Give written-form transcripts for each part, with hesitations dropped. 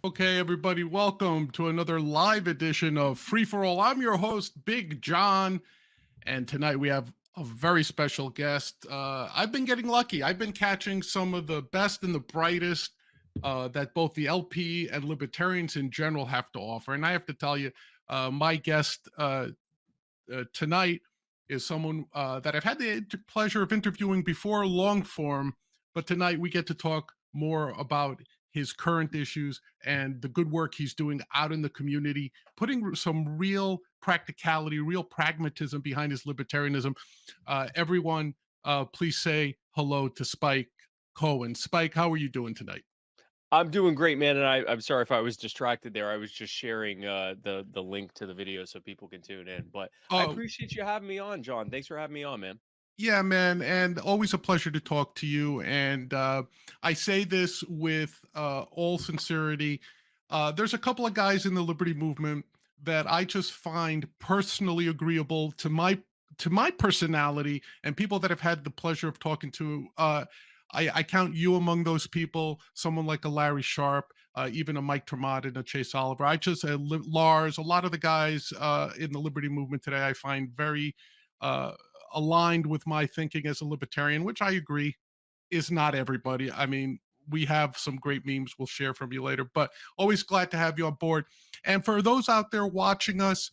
Okay, everybody, welcome to another live edition of Free for All. I'm your host, Big John, and tonight we have a very special guest. I've been getting lucky. I've been catching some of the best and the brightest that both the LP and libertarians in general have to offer. And I have to tell you, my guest tonight is someone that I've had the pleasure of interviewing before, long form, but tonight we get to talk more about his current issues and the good work he's doing out in the community, putting some real practicality, real pragmatism behind his libertarianism. Everyone, please say hello to Spike Cohen. Spike, how are you doing tonight? I'm doing great, man, and I'm sorry if I was distracted there. I was just sharing the link to the video so people can tune in. But I Oh, appreciate you having me on, John. Thanks for having me on, man. yeah, man, and always a pleasure to talk to you. And I say this with all sincerity. There's a couple of guys in the liberty movement that I just find personally agreeable to my personality, and people that I've had the pleasure of talking to. I count you among those people. Someone like a Larry Sharp, even a Mike Tremont and a Chase Oliver. I just Lars. A lot of the guys in the liberty movement today, I find very uh, aligned with my thinking as a libertarian, which I agree is not everybody. I mean, we have some great memes we'll share from you later, but always glad to have you on board. And for those out there watching us,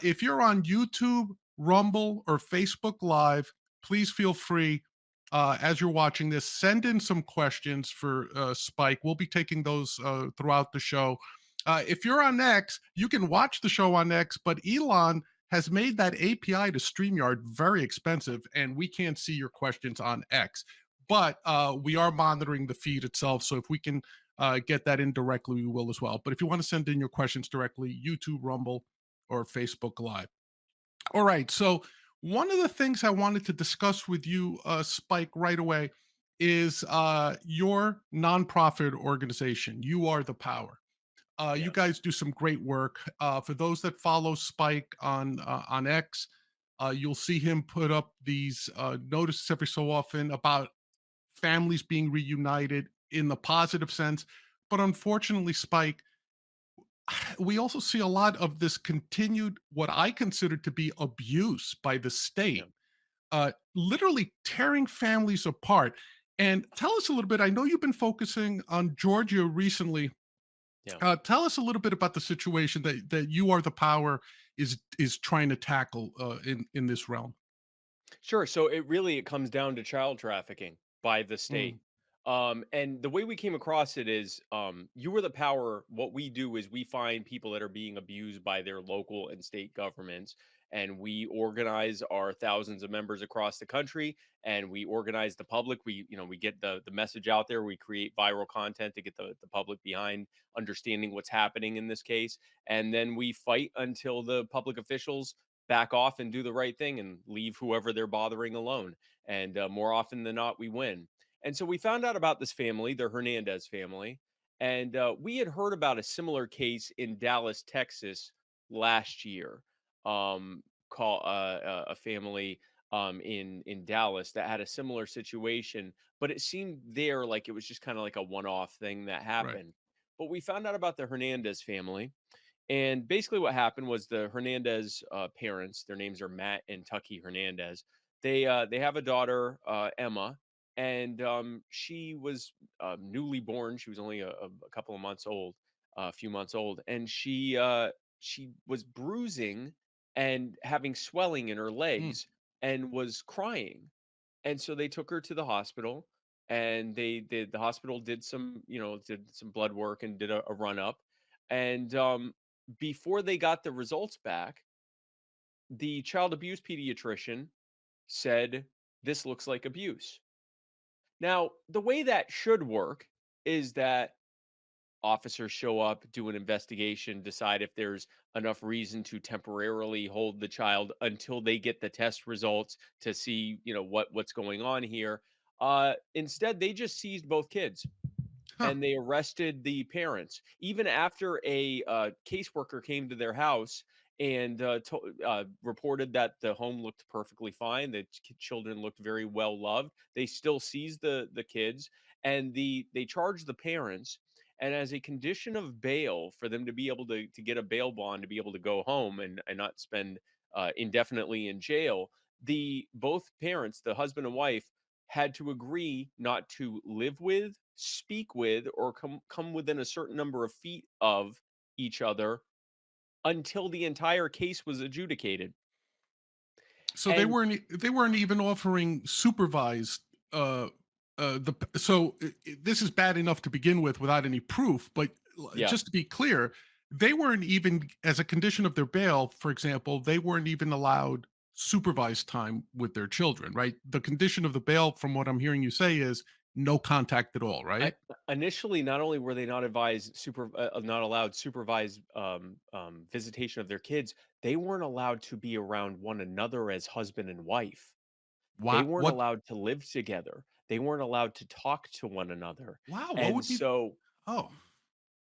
if you're on YouTube, Rumble, or Facebook Live, please feel free. As you're watching this, send in some questions for Spike. We'll be taking those throughout the show. If you're on X, you can watch the show on X, but Elon has made that API to StreamYard very expensive, and we can't see your questions on X. But we are monitoring the feed itself, so if we can get that in directly, we will as well. But if you want to send in your questions directly, YouTube, Rumble, or Facebook Live. All right. So one of the things I wanted to discuss with you, Spike, right away, is your nonprofit organization. You are the power. You Yes. guys do some great work. For those that follow Spike on X, you'll see him put up these notices every so often about families being reunited in the positive sense. But unfortunately, Spike, we also see a lot of this continued, what I consider to be abuse by the Yeah. state, literally tearing families apart. And tell us a little bit. I know you've been focusing on Georgia recently. Yeah. Tell us a little bit about the situation that you are the power is trying to tackle in this realm. Sure. So it comes down to child trafficking by the state. Mm, And the way we came across it is you were the power. What we do is we find people that are being abused by their local and state governments. And we organize our thousands of members across the country and we organize the public. We get the message out there. We create viral content to get the public behind understanding what's happening in this case. And then we fight until the public officials back off and do the right thing and leave whoever they're bothering alone. And more often than not, we win. And so we found out about this family, the Hernandez family, and we had heard about a similar case in Dallas, Texas last year. Call a family in Dallas that had a similar situation, but it seemed there like it was just kind of like a one-off thing that right. happened. But we found out about the Hernandez family, and basically, what happened was the Hernandez parents, their names are Matt and Tucky Hernandez. They have a daughter, Emma, and she was newly born. She was only a couple of months old, a few months old, and she was bruising and having swelling in her Mm, legs and was crying. And so they took her to the hospital, and the hospital did some blood work and did a run up, and before they got the results back, the child abuse pediatrician said, "This looks like abuse." Now, the way that should work is that officers show up, do an investigation, decide if there's enough reason to temporarily hold the child until they get the test results to see, what's going on here. Instead, they just seized both kids huh. and they arrested the parents. Even after a caseworker came to their house and reported that the home looked perfectly fine, the children looked very well loved, they still seized the kids, and they charged the parents. And as a condition of bail, for them to be able to get a bail bond to be able to go home and not spend indefinitely in jail, the both parents, the husband and wife, had to agree not to live with, speak with, or come within a certain number of feet of each other until the entire case was adjudicated. So they And weren't even offering supervised uh this is bad enough to begin with without any proof, but yeah, just to be clear, they weren't even, as a condition of their bail, for example, they weren't even allowed supervised time with their children, right? The condition of the bail, from what I'm hearing you say, is no contact at all, I right? initially, not only were they not advised not allowed supervised visitation of their kids, they weren't allowed to be around one another as husband and wife. They What weren't what allowed to live together. They weren't allowed to talk to one another. wow, what And would be so oh,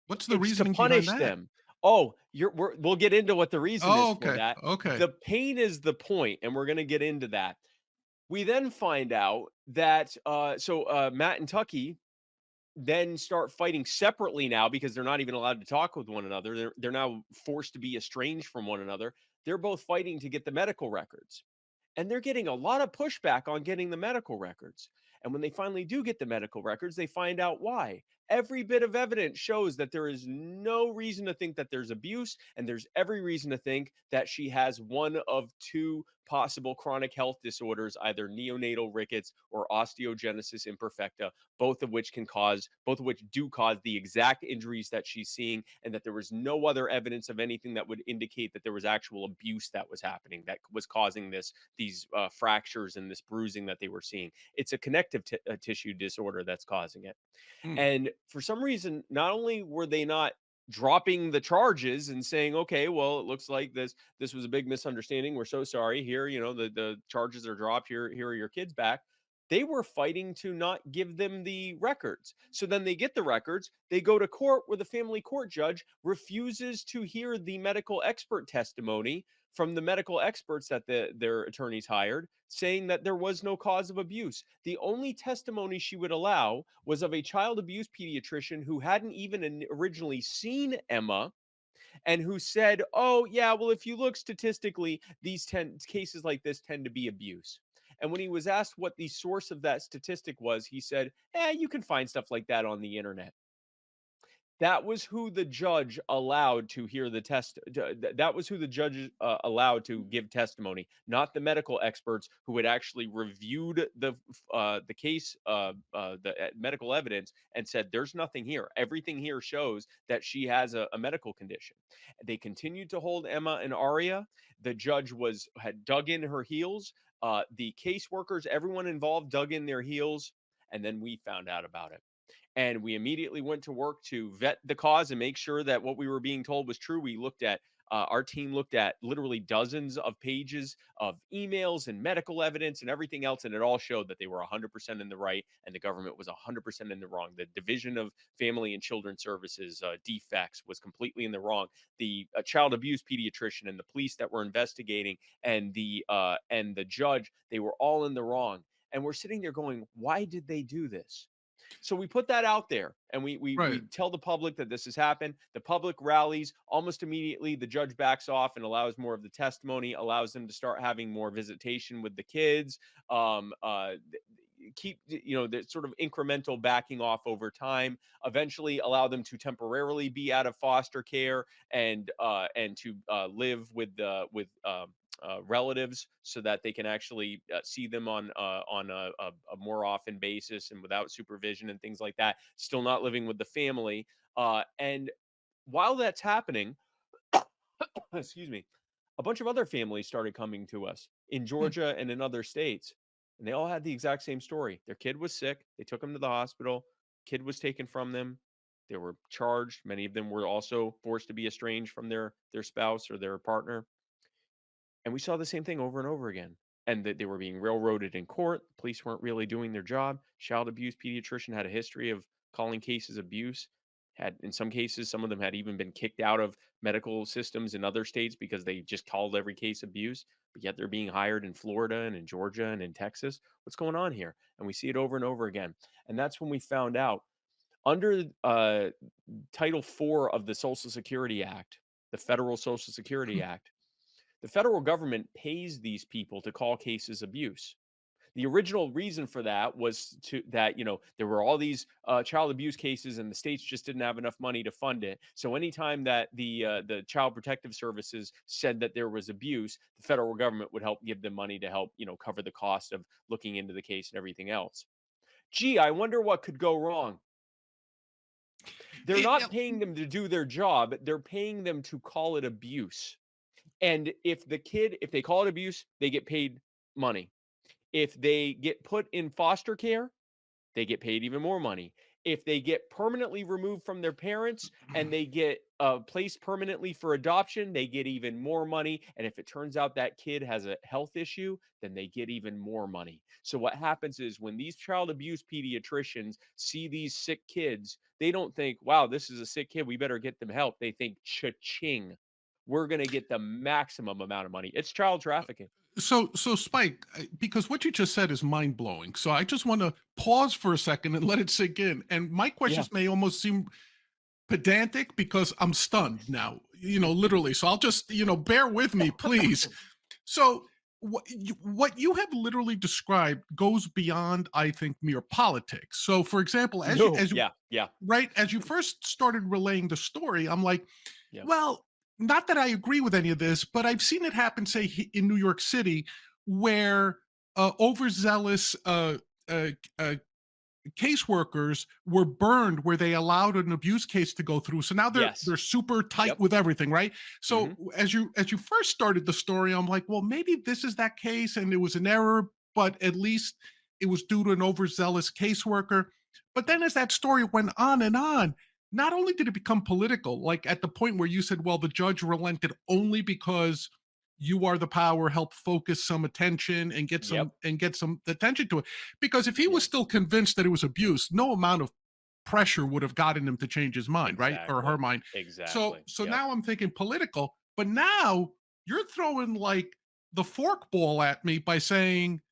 what's the it's to reasoning behind punish that? them. Oh, we'll get into what the reason is Oh, for okay. that. Okay. The pain is the point, and we're going to get into that. We then find out that Matt and Tucky then start fighting separately now because they're not even allowed to talk with one another. They're now forced to be estranged from one another. They're both fighting to get the medical records. And they're getting a lot of pushback on getting the medical records. And when they finally do get the medical records, they find out why. Every bit of evidence shows that there is no reason to think that there's abuse, and there's every reason to think that she has one of two possible chronic health disorders, either neonatal rickets or osteogenesis imperfecta, both of which do cause the exact injuries that she's seeing, and that there was no other evidence of anything that would indicate that there was actual abuse that was happening that was causing these fractures and this bruising that they were seeing. It's a connective tissue disorder that's causing it. Hmm. And for some reason, not only were they not dropping the charges and saying, okay, well, it looks like this was a big misunderstanding, we're so sorry, here, the charges are dropped, here are your kids back. They were fighting to not give them the records. So then they get the records, they go to court, where the family court judge refuses to hear the medical expert testimony from the medical experts that their attorneys hired, saying that there was no cause of abuse. The only testimony she would allow was of a child abuse pediatrician who hadn't even originally seen Emma, and who said, "Oh, yeah, well, if you look statistically, these cases like this tend to be abuse." And when he was asked what the source of that statistic was, he said, you can find stuff like that on the internet. That was who the judge allowed to hear the test. That was who the judge allowed to give testimony, not the medical experts who had actually reviewed the case, the medical evidence, and said there's nothing here. Everything here shows that she has a medical condition. They continued to hold Emma and Aria. The judge had dug in her heels. The caseworkers, everyone involved, dug in their heels, and then we found out about it. And we immediately went to work to vet the cause and make sure that what we were being told was true. Our team looked at literally dozens of pages of emails and medical evidence and everything else, and it all showed that they were 100% in the right and the government was 100% in the wrong. The Division of Family and Children Services, defects, was completely in the wrong. The child abuse pediatrician and the police that were investigating, and the judge, they were all in the wrong. And we're sitting there going, why did they do this? So we put that out there, and we Right. tell the public that this has happened. The public rallies almost immediately. The judge backs off and allows more of the testimony, allows them to start having more visitation with the kids. Um, uh, Keep the sort of incremental backing off over time. Eventually, allow them to temporarily be out of foster care and to live with relatives, so that they can actually see them on a more often basis and without supervision and things like that. Still not living with the family. And while that's happening, excuse me, a bunch of other families started coming to us in Hmm. Georgia and in other states. And they all had the exact same story. Their kid was sick. They took him to the hospital. Kid was taken from them. They were charged. Many of them were also forced to be estranged from their spouse or their partner. And we saw the same thing over and over again. And that they were being railroaded in court. The police weren't really doing their job. Child abuse pediatrician had a history of calling cases abuse. Had, in some cases, some of them had even been kicked out of medical systems in other states because they just called every case abuse. But yet they're being hired in Florida and in Georgia and in Texas. What's going on here? And we see it over and over again. And that's when we found out, Under Title 4 of the Social Security Act, the Federal Social Security Act, the federal government pays these people to call cases abuse. The original reason for that was to that there were all these child abuse cases, and the states just didn't have enough money to fund it. So anytime that the Child Protective Services said that there was abuse, the federal government would help give them money to help cover the cost of looking into the case and everything else. Gee, I wonder what could go wrong. They're It, not paying them to do their job; they're paying them to call it abuse. And if they call it abuse, they get paid money. If they get put in foster care, they get paid even more money. If they get permanently removed from their parents and they get placed permanently for adoption, they get even more money. And if it turns out that kid has a health issue, then they get even more money. So what happens is when these child abuse pediatricians see these sick kids, they don't think, wow, this is a sick kid, we better get them help. They think, cha-ching, we're going to get the maximum amount of money. It's child trafficking. so Spike, because what you just said is mind blowing. So I just want to pause for a second and let it sink in. And my Yeah. questions may almost seem pedantic because I'm stunned now, literally. So I'll just, bear with me, please. So what you have literally described goes beyond, I think, mere politics. So, for example, No. Yeah. Yeah. as you first started relaying the story, I'm like, Yeah. well, not that I agree with any of this, but I've seen it happen, say, in New York City, where overzealous uh, caseworkers were burned where they allowed an abuse case to go through. So now they're Yes. they're super tight Yep. with everything, right? So Hmm. as you first started the story, I'm like, well, maybe this is that case and it was an error, but at least it was due to an overzealous caseworker. But then as that story went on, not only did it become political, like at the point where you said, well, the judge relented only because you are the power, help focus some attention and get Yep. some attention to it. Because if he Yeah. was still convinced that it was abuse, no amount of pressure would have gotten him to change his mind, right? Or her Exactly. mind. So Exactly. so Yep. now I'm thinking political, but now you're throwing like the fork ball at me by saying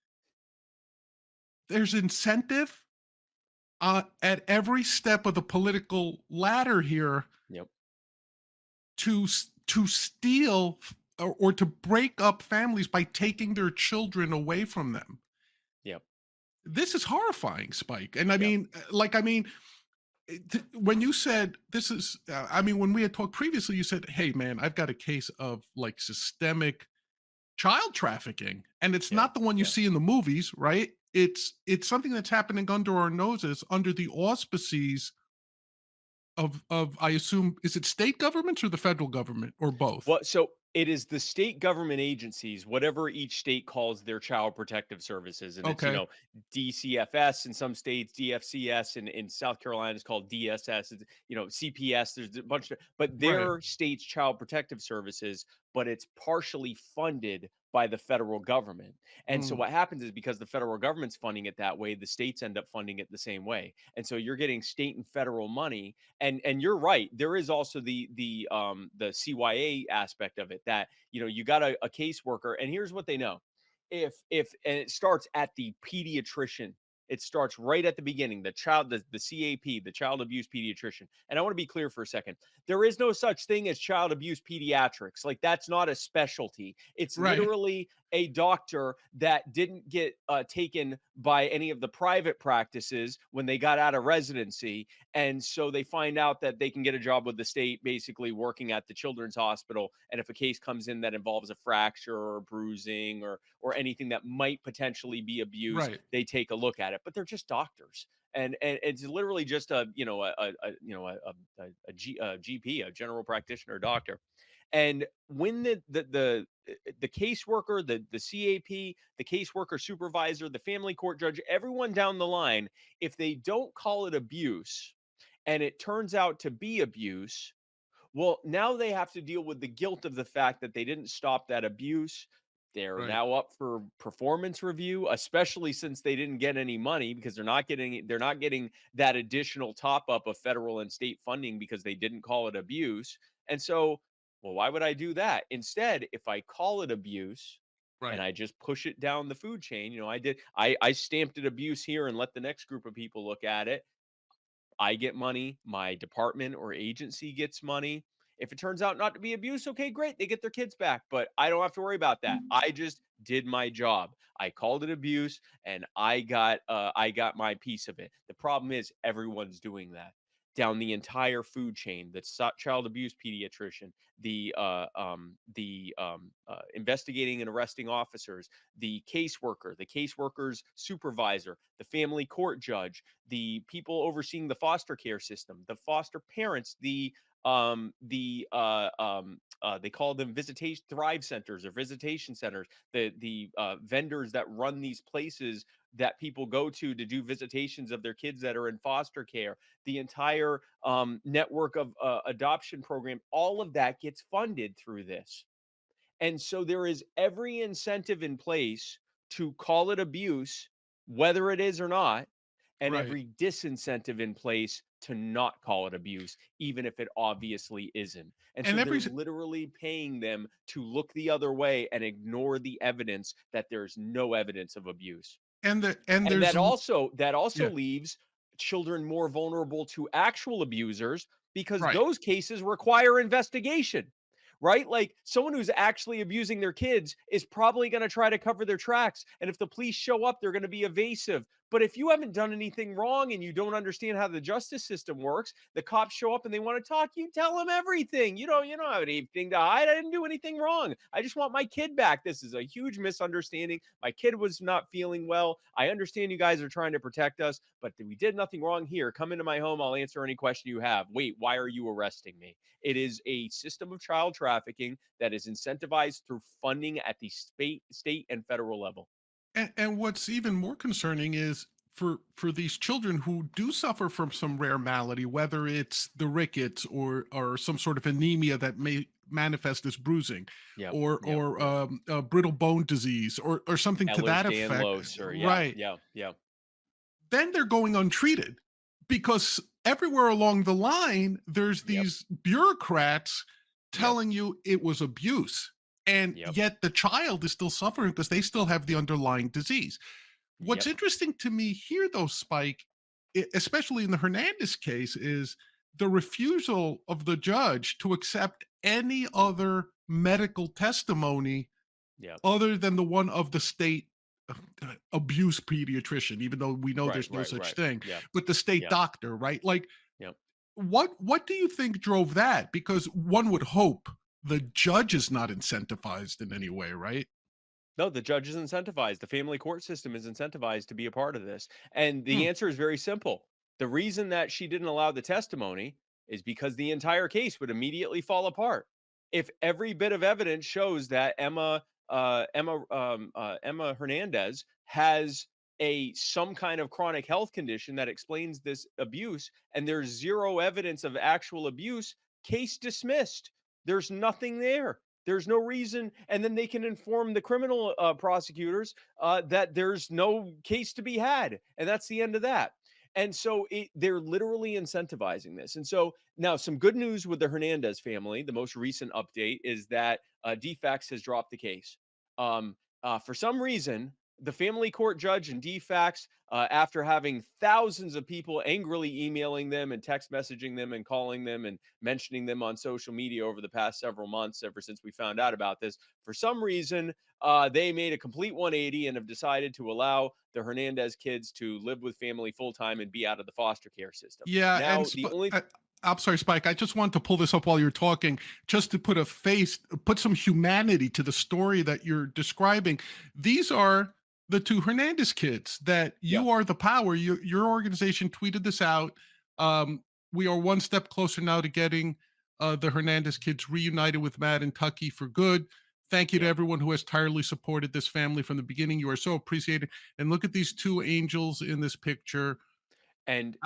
there's incentive at every step of the political ladder here Yep. to steal or to break up families by taking their children away from them. Yep. This is horrifying, Spike. And Yep. when you said this is, when we had talked previously, you said, hey, man, I've got a case of like systemic child trafficking. And it's Yeah. not the one you Yeah. see in the movies, right? It's something that's happening under our noses, under the auspices of I assume, is it state governments or the federal government or both? Well, so it is the state government agencies, whatever each state calls their child protective services. And it's, Okay. DCFS in some states, DFCS in South Carolina is called DSS, it's, CPS. There's a bunch of, but Right. their state's child protective services, but it's partially funded by the federal government. And so Mm, what happens is because the federal government's funding it that way, the states end up funding it the same way. And so you're getting state and federal money, and you're right, there is also the CYA aspect of it, that you got a caseworker, and here's what they know. If and it starts at the pediatrician, it starts right at the beginning, the CAP, the child abuse pediatrician. And I want to be clear for a second, there is no such thing as child abuse pediatrics. Like, that's not a specialty. It's right. literally a doctor that didn't get taken by any of the private practices when they got out of residency, and so they find out that they can get a job with the state, basically working at the children's hospital. And if a case comes in that involves a fracture or bruising or anything that might potentially be abuse, Right. they take a look at it. But they're just doctors. And it's literally just a GP, a general practitioner doctor. And when the caseworker, the CAP, the caseworker supervisor, the family court judge, everyone down the line, if they don't call it abuse and it turns out to be abuse, well, now they have to deal with the guilt of the fact that they didn't stop that abuse. They're Right. now up for performance review, especially since they didn't get any money, because they're not getting that additional top up of federal and state funding because they didn't call it abuse. And so, well, why would I do that? Instead, if I call it abuse and Right. I just push it down the food chain, I stamped it abuse here and let the next group of people look at it. I get money, my department or agency gets money. If it turns out not to be abuse, okay, great, they get their kids back, but I don't have to worry about that. I just did my job. I called it abuse, and I got my piece of it. The problem is everyone's doing that down the entire food chain. That's child abuse pediatrician, the investigating and arresting officers, the caseworker, the caseworker's supervisor, the family court judge, the people overseeing the foster care system, the foster parents, they call them visitation thrive centers or visitation centers, the vendors that run these places that people go to do visitations of their kids that are in foster care, the entire network of adoption program, all of that gets funded through this. And so there is every incentive in place to call it abuse, whether it is or not, and Right. every disincentive in place to not call it abuse, even if it obviously isn't. And And so every they're literally paying them to look the other way and ignore the evidence that there's no evidence of abuse. and And there's that also yeah, leaves children more vulnerable to actual abusers because right. those cases require investigation. Right? Like someone who's actually abusing their kids is probably going to try to cover their tracks. And if the police show up, they're going to be evasive. But if you haven't done anything wrong and you don't understand how the justice system works, the cops show up and they want to talk, you tell them everything. You don't have anything to hide. I didn't do anything wrong. I just want my kid back. This is a huge misunderstanding. My kid was not feeling well. I understand you guys are trying to protect us, but we did nothing wrong here. Come into my home. I'll answer any question you have. Wait, why are you arresting me? It is a system of child trafficking that is incentivized through funding at the state and federal level. And what's even more concerning is for these children who do suffer from some rare malady, whether it's the rickets or some sort of anemia that may manifest as bruising, Yep. Yep. or Yep. brittle bone disease, or something to that effect, Ehlers-Danlos, or yeah, right? yeah, yeah, Then they're going untreated because everywhere along the line there's yep, these bureaucrats yep, telling you it was abuse, and yep, yet the child is still suffering because they still have the yep, underlying disease. What's yep, interesting to me here, though, Spike, especially in the Hernandez case, is the refusal of the judge to accept any other medical testimony yep. other than the one of the state abuse pediatrician, even though we know Right, there's no right, such right. thing, Yep, but the state yep, doctor, right? Like, yep. what do you think drove that? Because one would hope the judge is not incentivized in any way, right? No, the judge is incentivized. The family court system is incentivized to be a part of this. And the Hmm. answer is very simple. The reason that she didn't allow the testimony is because the entire case would immediately fall apart. If every bit of evidence shows that Emma Hernandez has a some kind of chronic health condition that explains this abuse, and there's zero evidence of actual abuse, case dismissed. There's nothing there. There's no reason, and then they can inform the criminal prosecutors that there's no case to be had, and that's the end of that. And so they're literally incentivizing this. And so now, some good news with the Hernandez family. The most recent update is that DFAX has dropped the case. For some reason, the family court judge and DFAX, after having thousands of people angrily emailing them and text messaging them and calling them and mentioning them on social media over the past several months, ever since we found out about this, for some reason, they made a complete 180 and have decided to allow the Hernandez kids to live with family full time and be out of the foster care system. Yeah, and Now, the only I'm sorry, Spike. I just wanted to pull this up while you're talking, just to put a face, put some humanity to the story that you're describing. These are the two Hernandez kids that yeah, you are the power. Your organization tweeted this out. Um, we are one step closer now to getting the Hernandez kids reunited with Matt and Tucky for good. Thank you to yeah. everyone who has tirelessly supported this family from the beginning. You are so appreciated. And look at these two angels in this picture. And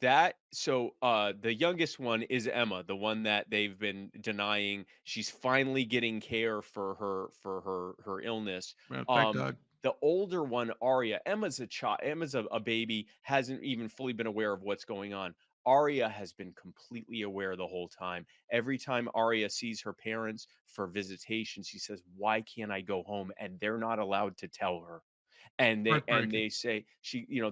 that so the youngest one is Emma, the one that they've been denying. She's finally getting care for her illness. Well, thank Um God. the older one, Aria, Emma's a child, Emma's a baby, hasn't even fully been aware of what's going on. Aria has been completely aware the whole time. Every time Aria sees her parents for visitation, she says, "Why can't I go home?" And they're not allowed to tell her. and Heartbreaking. they say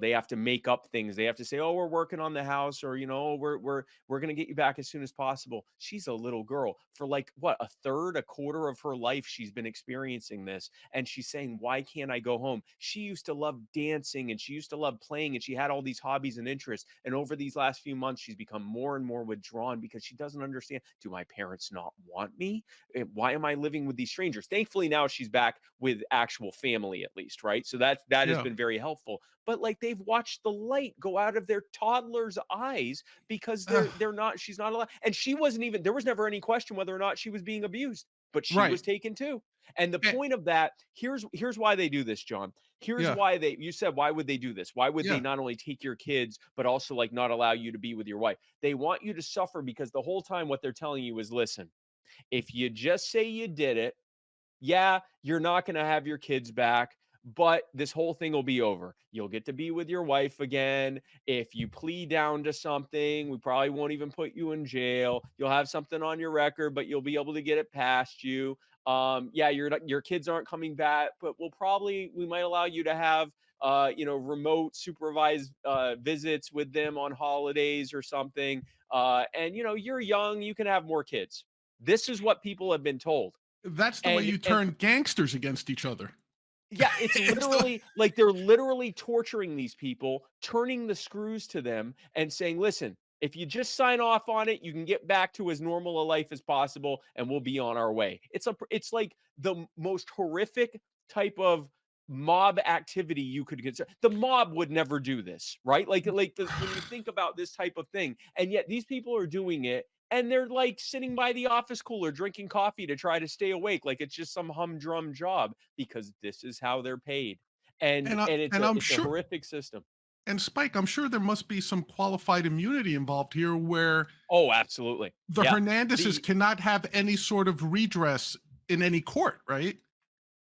they have to make up things. They have to say, oh, we're working on the house, or we're going to get you back as soon as possible. She's a little girl. For like what, a third, a quarter of her life she's been experiencing this, and she's saying, why can't I go home? She used to love dancing, and she used to love playing, and she had all these hobbies and interests, and over these last few months she's become more and more withdrawn because she doesn't understand, do my parents not want me? Why am I living with these strangers? Thankfully now she's back with actual family, at least, right? So that has Yeah. been very helpful. But like, they've watched the light go out of their toddler's eyes because Ugh, they're not she's not allowed, and she wasn't even, there was never any question whether or not she was being abused, but she right. was taken too. And the Eh, point of that, here's why they do this, John. Here's yeah. why they you said, why would they do this? Why would they Yeah. not only take your kids but also like not allow you to be with your wife? They want you to suffer because the whole time what they're telling you is, listen, if you just say you did it, yeah, you're not going to have your kids back, but this whole thing will be over. You'll get to be with your wife again. If you plead down to something, we probably won't even put you in jail. You'll have something on your record, but you'll be able to get it past you. Yeah, your kids aren't coming back, but we might allow you to have remote supervised visits with them on holidays or something. And you're young, you can have more kids. This is what people have been told. That's the way And you and turn gangsters against each other. yeah, it's It's the literally like they're literally torturing these people, turning the screws to them and saying, "Listen, if you just sign off on it, you can get back to as normal a life as possible and we'll be on our way." It's like the most horrific type of mob activity you could consider. The mob would never do this, right? When you think about this type of thing, and yet these people are doing it, and they're like sitting by the office cooler drinking coffee to try to stay awake like it's just some humdrum job, because this is how they're paid. And and I and and I'm it's a sure, horrific system. and Spike, I'm sure there must be some qualified immunity involved here where Oh, absolutely. the Yeah. Hernandezes The cannot have any sort of redress in any court, right?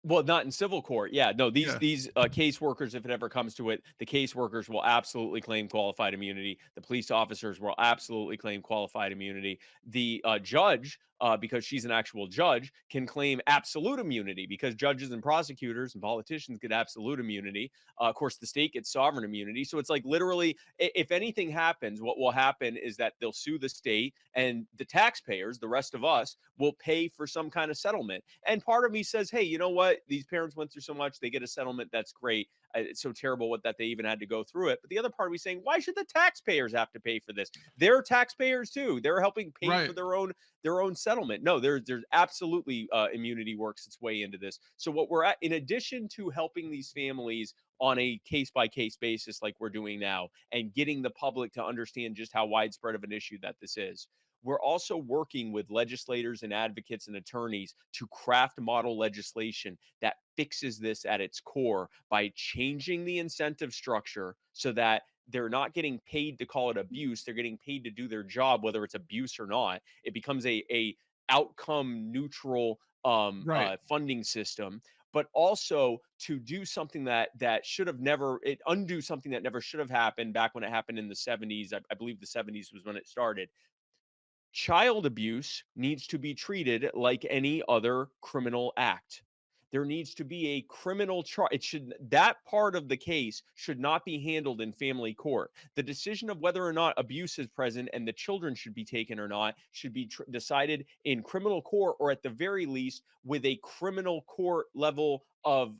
Well, not in civil court. Yeah, no, these Yeah. these caseworkers, if it ever comes to it, the caseworkers will absolutely claim qualified immunity. The police officers will absolutely claim qualified immunity. The judge, because she's an actual judge, can claim absolute immunity because judges and prosecutors and politicians get absolute immunity. Of course, the state gets sovereign immunity. So it's like literally, if anything happens, what will happen is that they'll sue the state, and the taxpayers, the rest of us, will pay for some kind of settlement. And part of me says, hey, you know what? These parents went through so much, they get a settlement. That's great. It's so terrible that they even had to go through it. But the other part of me saying, why should the taxpayers have to pay for this? They're taxpayers too. They're helping pay for Right. their own settlement. No, there's absolutely immunity works its way into this. So what we're at, in addition to helping these families on a case by case basis, like we're doing now, and getting the public to understand just how widespread of an issue that this is, we're also working with legislators and advocates and attorneys to craft model legislation that fixes this at its core by changing the incentive structure so that they're not getting paid to call it abuse. They're getting paid to do their job, whether it's abuse or not. It becomes a outcome neutral Right. funding system, but also to do something that should have never, it undo something that never should have happened back when it happened in the 70s. I believe the 70s was when it started. Child abuse needs to be treated like any other criminal act. There needs to be a criminal trial. That part of the case should not be handled in family court. The decision of whether or not abuse is present and the children should be taken or not should be decided in criminal court, or at the very least with a criminal court level of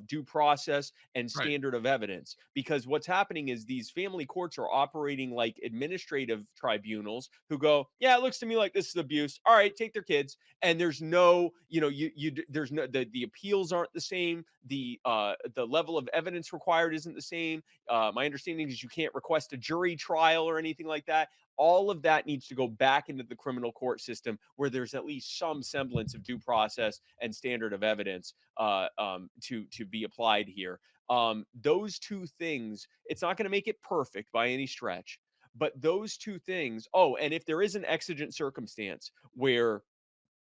due process and Right. standard of evidence. Because what's happening is these family courts are operating like administrative tribunals who go, yeah, it looks to me like this is abuse. All right, take their kids. And there's no, there's no, the appeals aren't the same. The level of evidence required isn't the same. My understanding is you can't request a jury trial or anything like that. All of that needs to go back into the criminal court system where there's at least some semblance of due process and standard of evidence to be applied here. Those two things, it's not going to make it perfect by any stretch, but those two things. Oh, and if there is an exigent circumstance where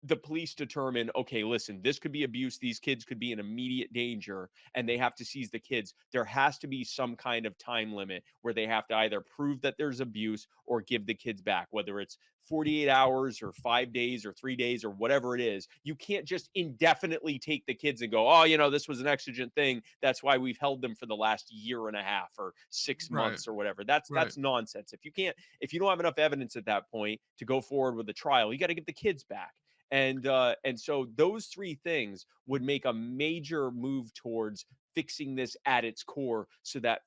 the police determine, okay, listen, this could be abuse. These kids could be in immediate danger and they have to seize the kids. There has to be some kind of time limit where they have to either prove that there's abuse or give the kids back, whether it's 48 hours or 5 days or 3 days or whatever it is. You can't just indefinitely take the kids and go, oh, this was an exigent thing. That's why we've held them for the last year and a half or six Right. months or whatever. That's Right. nonsense. If you don't have enough evidence at that point to go forward with the trial, you got to give the kids back. And so those three things would make a major move towards fixing this at its core, so that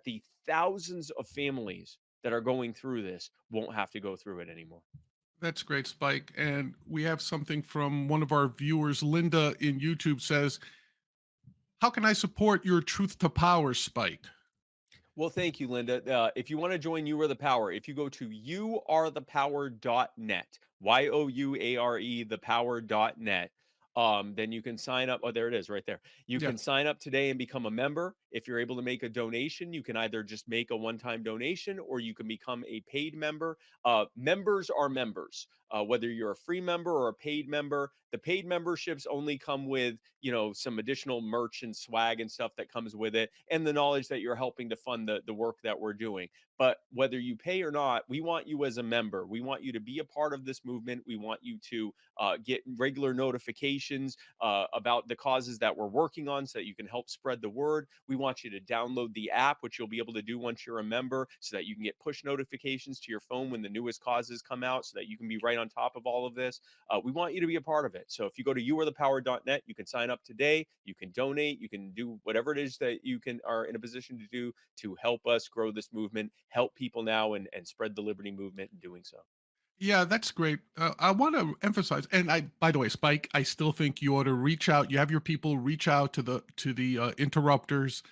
the thousands of families that are going through this won't have to go through it anymore. That's great, Spike. And we have something from one of our viewers, Linda in YouTube says, how can I support your truth to power, Spike? Well, thank you, Linda. If you want to join You Are the Power, if you go to youarethepower.net, YOUARE, thepower.net, then you can sign up. Oh, there it is right there. You Yeah. can sign up today and become a member. If you're able to make a donation, you can either just make a one-time donation or you can become a paid member. Members are members. Whether you're a free member or a paid member, the paid memberships only come with, some additional merch and swag and stuff that comes with it, and the knowledge that you're helping to fund the work that we're doing. But whether you pay or not, we want you as a member. We want you to be a part of this movement. We want you to get regular notifications about the causes that we're working on so that you can help spread the word. We want you to download the app, which you'll be able to do once you're a member, so that you can get push notifications to your phone when the newest causes come out, so that you can be right on top of all of this. We want you to be a part of it. So if you go to youarethepower.net, you can sign up today. You can donate. You can do whatever it is that you are in a position to do to help us grow this movement, help people now, and spread the liberty movement in doing so. Yeah, that's great. I want to emphasize, and by the way, Spike, I still think you ought to reach out. You have your people reach out to the Interrupters,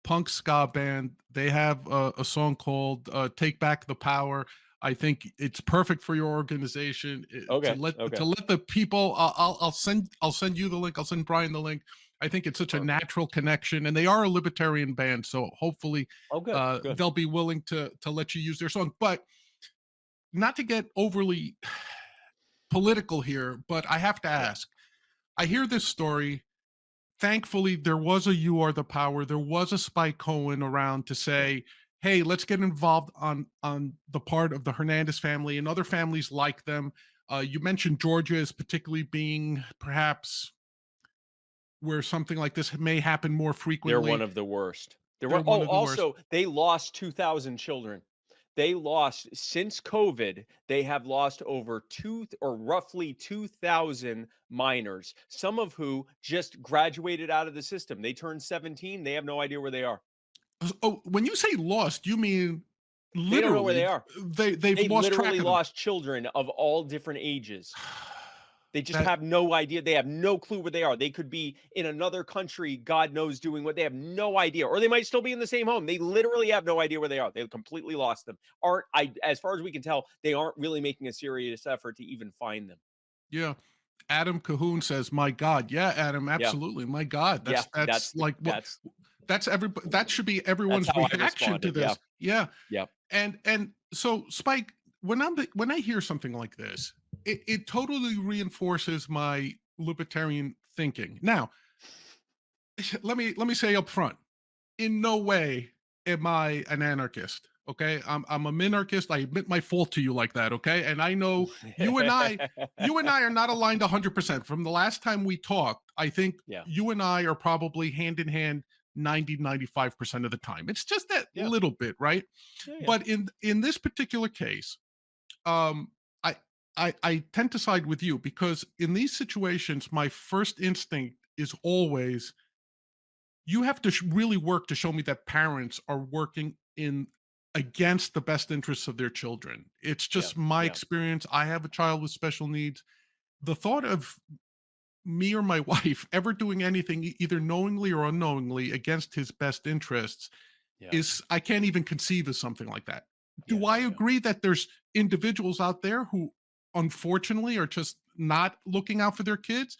punk ska band. They have a song called "Take Back the Power." I think it's perfect for your organization to Okay. let the people. I'll send you the link. I'll send Brian the link. I think it's such a Perfect. natural connection, and they are a libertarian band, so hopefully Oh, good. Good. they'll be willing to let you use their song. But not to get overly political here, but I have to Yeah. ask. I hear this story. Thankfully, there was a You Are the Power. There was a Spike Cohen around to Yeah. say, "Hey, let's get involved on the part of the Hernandez family and other families like them." You mentioned Georgia as particularly being perhaps where something like this may happen more They're one frequently. of the worst. They're one of the worst. Also, they lost 2,000 children. They lost since COVID, they have lost over two or roughly 2,000 minors, some of who just graduated out of the system. They turned 17, they have no idea where they are. Oh, when you say lost, you mean They don't know where literally they are. they've They lost track literally of them. lost children of all different ages. They just That have no idea. They have no clue where they are. They could be in another country, God knows doing what. They have no idea. Or they might still be in the same home. They literally have no idea where they are. They've completely lost them. Aren't I As far as we can tell, they aren't really making a serious effort to even find them. Yeah. Adam Cahoon says, "My God." Yeah, Adam, Yeah. absolutely. My God. Yeah. That's like what that should be That's everyone's how I reaction to responded. Yeah. this. Yeah. Yeah. And so Spike, when I hear something like this, it totally reinforces my libertarian thinking. Now, let me say up front, in no way am I an anarchist. Okay, I'm a minarchist. I admit my fault to you like that. Okay, and I know you and I are not aligned 100%. From the last time we talked, I think Yeah. you and I are probably hand in hand 90-95% of the time. It's just that Yeah. little bit, right? Yeah. Yeah. But in this particular case, um, I I tend to side with you because in these situations, my first instinct is always you have to really work to show me that parents are working in against the best interests of their children. It's Yeah. just my Yeah. experience. I have a child with special needs. The thought of me or my wife ever doing anything either knowingly or unknowingly against his best interests Yeah. is I can't even conceive of something like that. Yeah. Do I Yeah. Yeah. agree that there's individuals out there who unfortunately are just not looking out for their kids?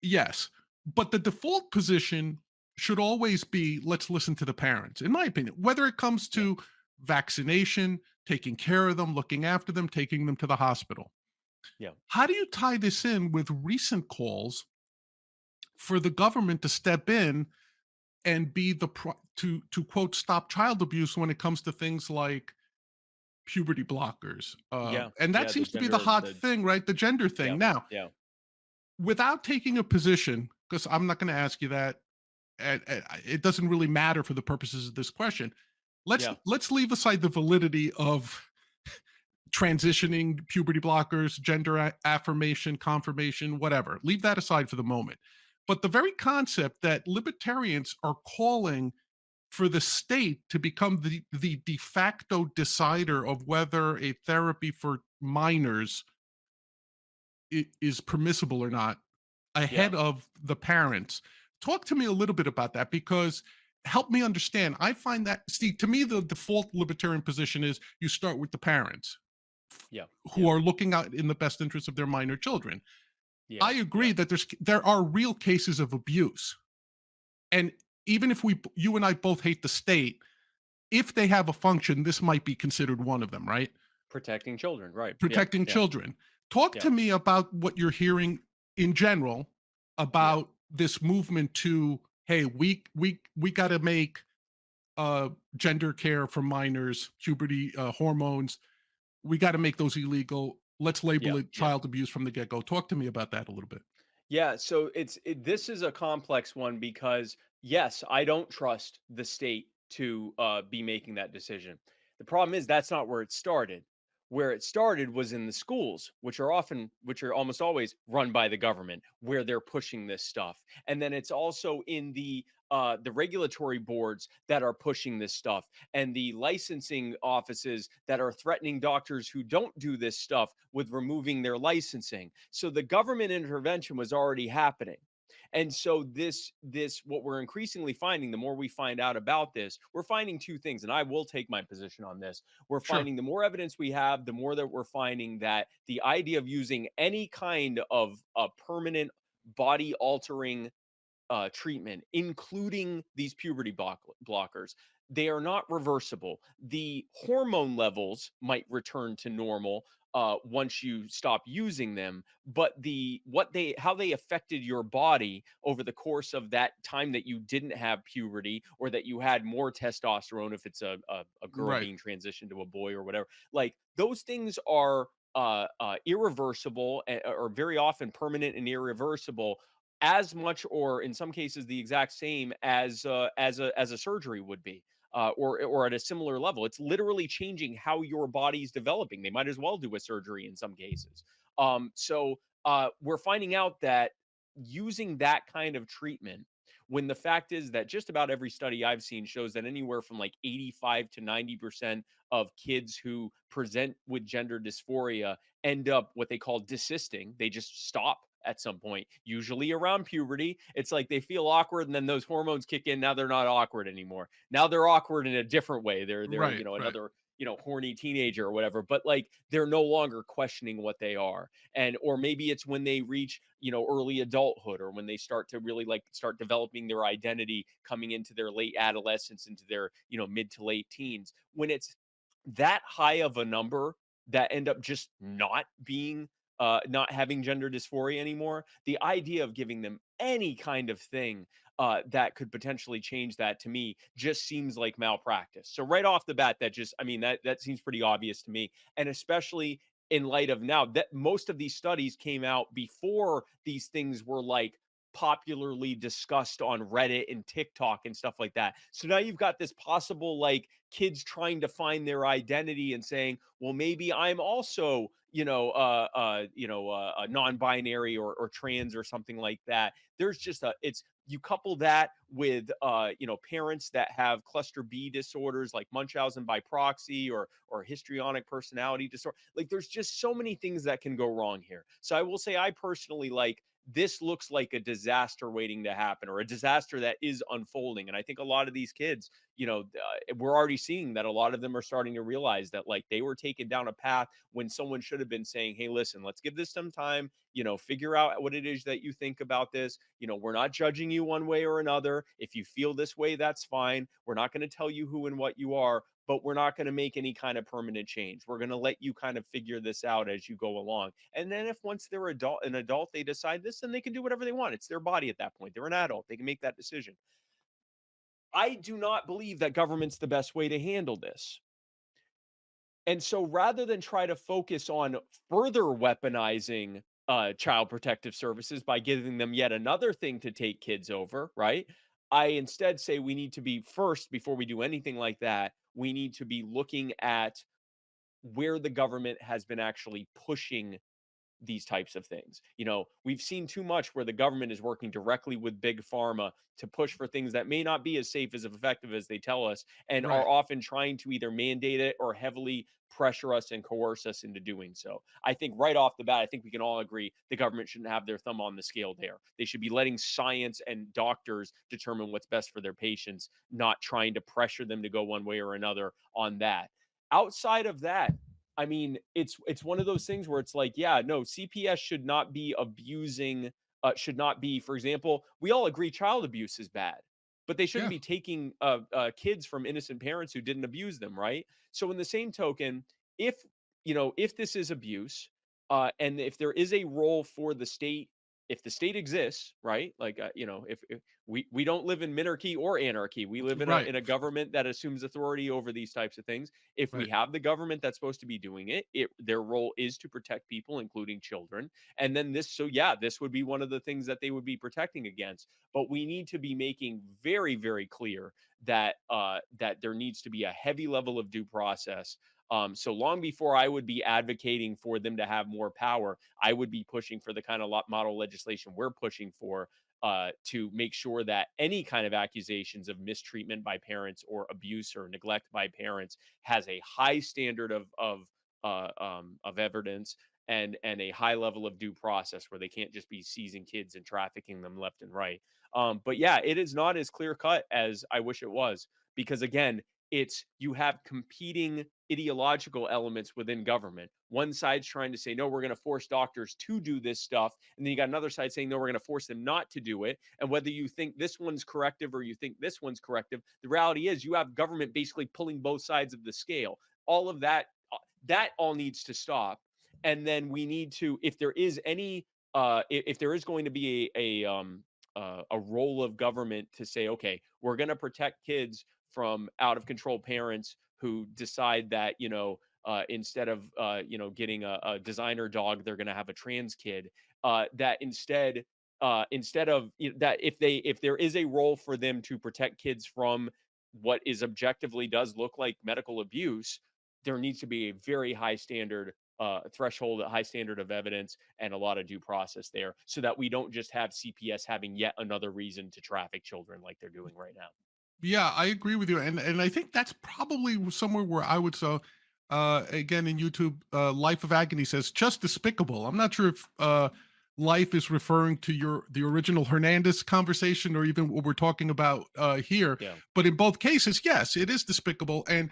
Yes. But the default position should always be let's listen to the parents, in my opinion, whether it comes Yeah. to vaccination, taking care of them, looking after them, taking them to the hospital. Yeah. How do you tie this in with recent calls for the government to step in and be to quote stop child abuse when it comes to things like puberty blockers? Yeah. And that Yeah. The seems to be the gender, hot the, thing, right? The gender yeah. thing. Now, Yeah. without taking a position, because I'm not going to ask you that, and it doesn't really matter for the purposes of this question. Yeah. Let's leave aside the validity of transitioning, puberty blockers, affirmation, confirmation, whatever. Leave that aside for the moment. But the very concept that libertarians are calling for the state to become the de facto decider of whether a therapy for minors is permissible or not Yeah. ahead of the parents. Talk to me a little bit about that because help me understand. I find that, Steve, to me, the default libertarian position is you start with the parents Yeah. who Yeah. are looking out in the best interest of their minor children. Yeah. I agree Yeah. that there are real cases of abuse. And even if you and I both hate the state, if they have a function, this might be considered one of them, right? Protecting children. Right. Yeah. Protecting Yeah. children. Talk Yeah. to me about what you're hearing in general Yeah. about this movement to, hey, we got to make gender care for minors, puberty hormones, we got to make those illegal. Let's label Yeah. it Yeah. child abuse from the get go. Talk to me about that a little bit. Yeah, so this is a complex one because yes, I don't trust the state to be making that decision. The problem is that's not where it started. Where it started was in the schools, which are almost always run by the government, where they're pushing this stuff, and then it's also in the regulatory boards that are pushing this stuff, and the licensing offices that are threatening doctors who don't do this stuff with removing their licensing. So the government intervention was already happening. And so this what we're increasingly finding, the more we find out about this, we're finding two things, and I will take my position on this. We're Sure. finding the more evidence we have, the more that we're finding that the idea of using any kind of a permanent body altering treatment, including these blockers. They are not reversible. The hormone levels might return to normal once you stop using them, but the what they how they affected your body over the course of that time that you didn't have puberty or that you had more testosterone, if it's a girl Right. being transitioned to a boy or whatever, like those things are irreversible or very often permanent and irreversible as much or in some cases the exact same as a surgery would be or at a similar level. It's literally changing how your body's developing. They might as well do a surgery in some cases. So we're finding out that using that kind of treatment, when the fact is that just about every study I've seen shows that anywhere from like 85 to 90% of kids who present with gender dysphoria end up what they call desisting. They just stop at some point, usually around puberty. It's like they feel awkward and then those hormones kick in. Now they're not awkward anymore. Now they're awkward in a different way. They're, Right. Right. another, horny teenager or whatever, but like they're no longer questioning what they are. And or maybe it's when they reach, early adulthood or when they start to really like start developing their identity coming into their late adolescence, into their, mid to late teens. When it's that high of a number that end up just not having gender dysphoria anymore, the idea of giving them any kind of thing that could potentially change that to me just seems like malpractice. So right off the bat, that seems pretty obvious to me, and especially in light of now that most of these studies came out before these things were like popularly discussed on Reddit and TikTok and stuff like that. So now you've got this possible like kids trying to find their identity and saying, well, maybe I'm also, a non-binary or trans or something like that. There's just you couple that with parents that have cluster B disorders like Munchausen by proxy or histrionic personality disorder. Like there's just so many things that can go wrong here. So I will say I personally like this looks like a disaster waiting to happen or a disaster that is unfolding. And I think a lot of these kids, we're already seeing that a lot of them are starting to realize that like they were taken down a path when someone should have been saying, hey, listen, let's give this some time, figure out what it is that you think about this. We're not judging you one way or another. If you feel this way, that's fine. We're not going to tell you who and what you are, but we're not going to make any kind of permanent change. We're going to let you kind of figure this out as you go along. And then if once they're an adult, they decide this, then they can do whatever they want. It's their body at that point. They're an adult. They can make that decision. I do not believe that government's the best way to handle this. And so rather than try to focus on further weaponizing child protective services by giving them yet another thing to take kids over, right? I instead say we need to be first, before we do anything like that, we need to be looking at where the government has been actually pushing these types of things. We've seen too much where the government is working directly with big pharma to push for things that may not be as safe as effective as they tell us, and are Right. often trying to either mandate it or heavily pressure us and coerce us into doing so. I think right off the bat, I think we can all agree the government shouldn't have their thumb on the scale there. They should be letting science and doctors determine what's best for their patients, not trying to pressure them to go one way or another on that. Outside of that, I mean, it's one of those things where it's like, yeah, no, CPS should not be abusing, should not be, for example, we all agree child abuse is bad, but they shouldn't Yeah. be taking kids from innocent parents who didn't abuse them, right? So, in the same token, if if this is abuse, and if there is a role for the state, if the state exists, right? Like, if we don't live in minarchy or anarchy, we live in a Right. government that assumes authority over these types of things. If we Right. have the government that's supposed to be doing it, their role is to protect people, including children. And then this would be one of the things that they would be protecting against. But we need to be making very, very clear that that there needs to be a heavy level of due process. So long before I would be advocating for them to have more power, I would be pushing for the kind of model legislation we're pushing for, to make sure that any kind of accusations of mistreatment by parents or abuse or neglect by parents has a high standard of evidence, and a high level of due process, where they can't just be seizing kids and trafficking them left and right. But yeah, it is not as clear cut as I wish it was, because again, it's you have competing ideological elements within government. One side's trying to say, no, we're going to force doctors to do this stuff. And then you got another side saying, no, we're going to force them not to do it. And whether you think this one's corrective or you think this one's corrective, the reality is you have government basically pulling both sides of the scale. All of that, that all needs to stop. And then we need to, if there is any, if there is going to be a role of government to say, okay, we're going to protect kids from out of control parents who decide that instead of getting a designer dog, they're going to have a trans kid. That instead of that, if there is a role for them to protect kids from what is objectively does look like medical abuse, there needs to be a very high standard threshold, a high standard of evidence, and a lot of due process there, so that we don't just have CPS having yet another reason to traffic children like they're doing right now. Yeah, I agree with you, and I think that's probably somewhere where I would so. Again, in YouTube, Life of Agony says just despicable. I'm not sure if Life is referring to the original Hernandez conversation or even what we're talking about here. Yeah. But in both cases, yes, it is despicable, and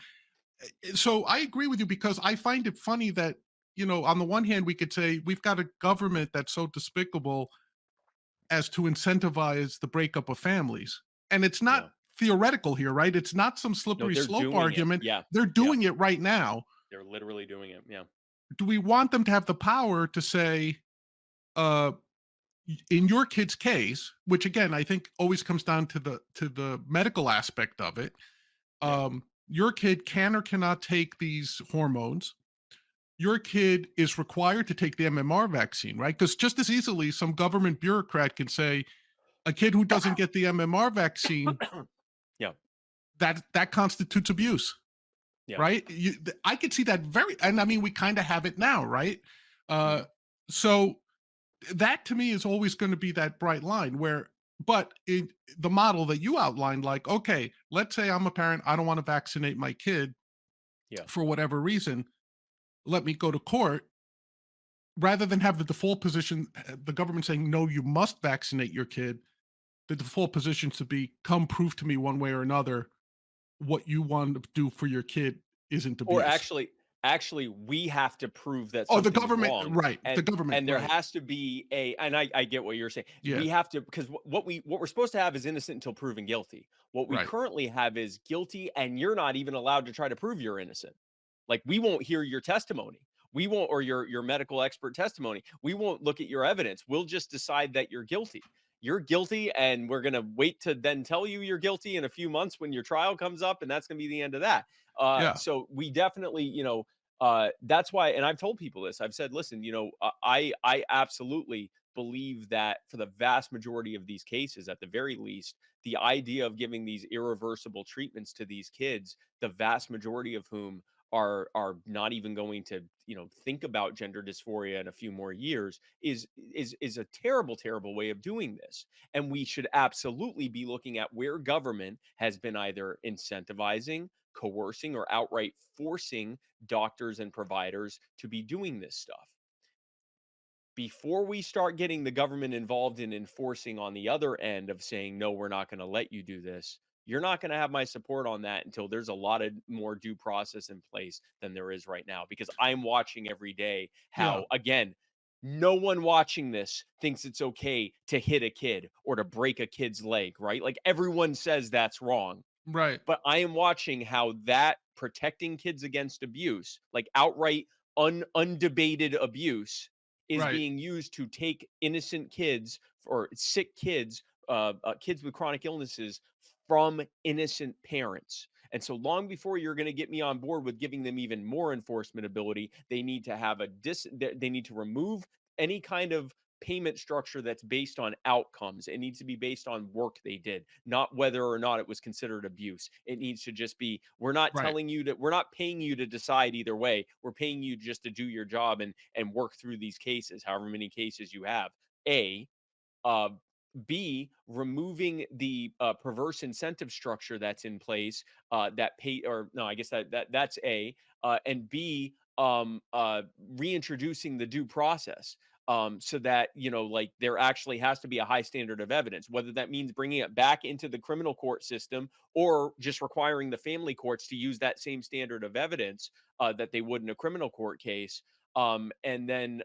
so I agree with you because I find it funny that on the one hand we could say we've got a government that's so despicable as to incentivize the breakup of families. And it's not Yeah. theoretical here, right? It's not some No, slippery they're slope doing it. argument. Yeah. They're Yeah. doing it right now. They're literally doing it. Yeah. Do we want them to have the power to say, uh, in your kid's case, which again I think always comes down to the medical aspect of it, Yeah. your kid can or cannot take these hormones. Your kid is required to take the MMR vaccine, right? Because just as easily, some government bureaucrat can say, a kid who doesn't get the MMR vaccine, Yeah. that constitutes abuse, Yeah. right? I could see that and I mean, we kind of have it now, right? Uh, Mhm. so that to me is always going to be that bright line where, but in the model that you outlined, like, okay, let's say I'm a parent, I don't want to vaccinate my kid Yeah. for whatever reason, let me go to court rather than have the default position, the government saying, no, you must vaccinate your kid. The default position to be, come prove to me one way or another what you want to do for your kid isn't Or abuse. actually, Actually, we have to prove that Oh, the something's government, wrong, right? The and government, there right? has to be a, and I get what you're saying. Yeah, We have to, because what we're supposed to have is innocent until proven guilty. What we right. currently have is guilty, and you're not even allowed to try to prove you're innocent. Like, we won't hear your testimony. We won't, or your medical expert testimony. We won't look at your evidence. We'll just decide that you're guilty. You're guilty, and we're gonna wait to then tell you you're guilty in a few months when your trial comes up, and that's gonna be the end of that. Yeah, So we definitely, that's why, and I've told people this. I've said, listen, I absolutely believe that for the vast majority of these cases, at the very least, the idea of giving these irreversible treatments to these kids, the vast majority of whom are not even going to, think about gender dysphoria in a few more years, is a terrible, terrible way of doing this. And we should absolutely be looking at where government has been either incentivizing, coercing, or outright forcing doctors and providers to be doing this stuff. Before we start getting the government involved in enforcing on the other end of saying, no, we're not going to let you do this, you're not going to have my support on that until there's a lot of more due process in place than there is right now. Because I'm watching every day yeah, how, again, no one watching this thinks it's okay to hit a kid or to break a kid's leg, right? Like, everyone says that's wrong, right, but I am watching how that protecting kids against abuse, like outright undebated abuse, is right, being used to take innocent kids or sick kids, kids with chronic illnesses, from innocent parents. And so, long before you're going to get me on board with giving them even more enforcement ability, they need to have they need to remove any kind of payment structure that's based on outcomes. It needs to be based on work they did, not whether or not it was considered abuse. It needs to just be, right. we're not paying you to decide either way. We're paying you just to do your job and work through these cases, however many cases you have. A, uh, B, removing the perverse incentive structure that's in place, that pay, or no, I guess that's A, and B, reintroducing the due process, so that, like, there actually has to be a high standard of evidence, whether that means bringing it back into the criminal court system or just requiring the family courts to use that same standard of evidence that they would in a criminal court case. And then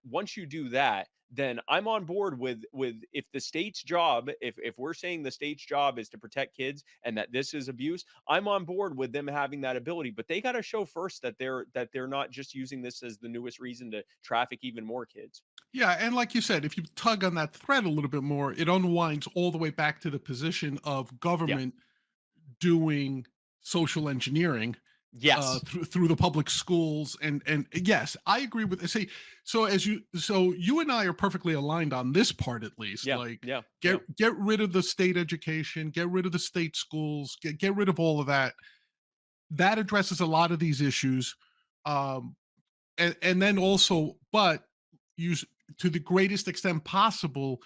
once you do that, then I'm on board with if the state's job, if we're saying the state's job is to protect kids and that this is abuse, I'm on board with them having that ability. But they got to show first that they're not just using this as the newest reason to traffic even more kids. Yeah, and like you said, if you tug on that thread a little bit more, it unwinds all the way back to the position of Yeah. government doing social engineering Yes. through the public schools. And yes, I agree with say. So you and I are perfectly aligned on this part, at least. Yeah. Like, Yeah. Yeah. get rid of the state education, get rid of the state schools, get rid of all of that. That addresses a lot of these issues. Um, and then also, but use to the greatest extent possible,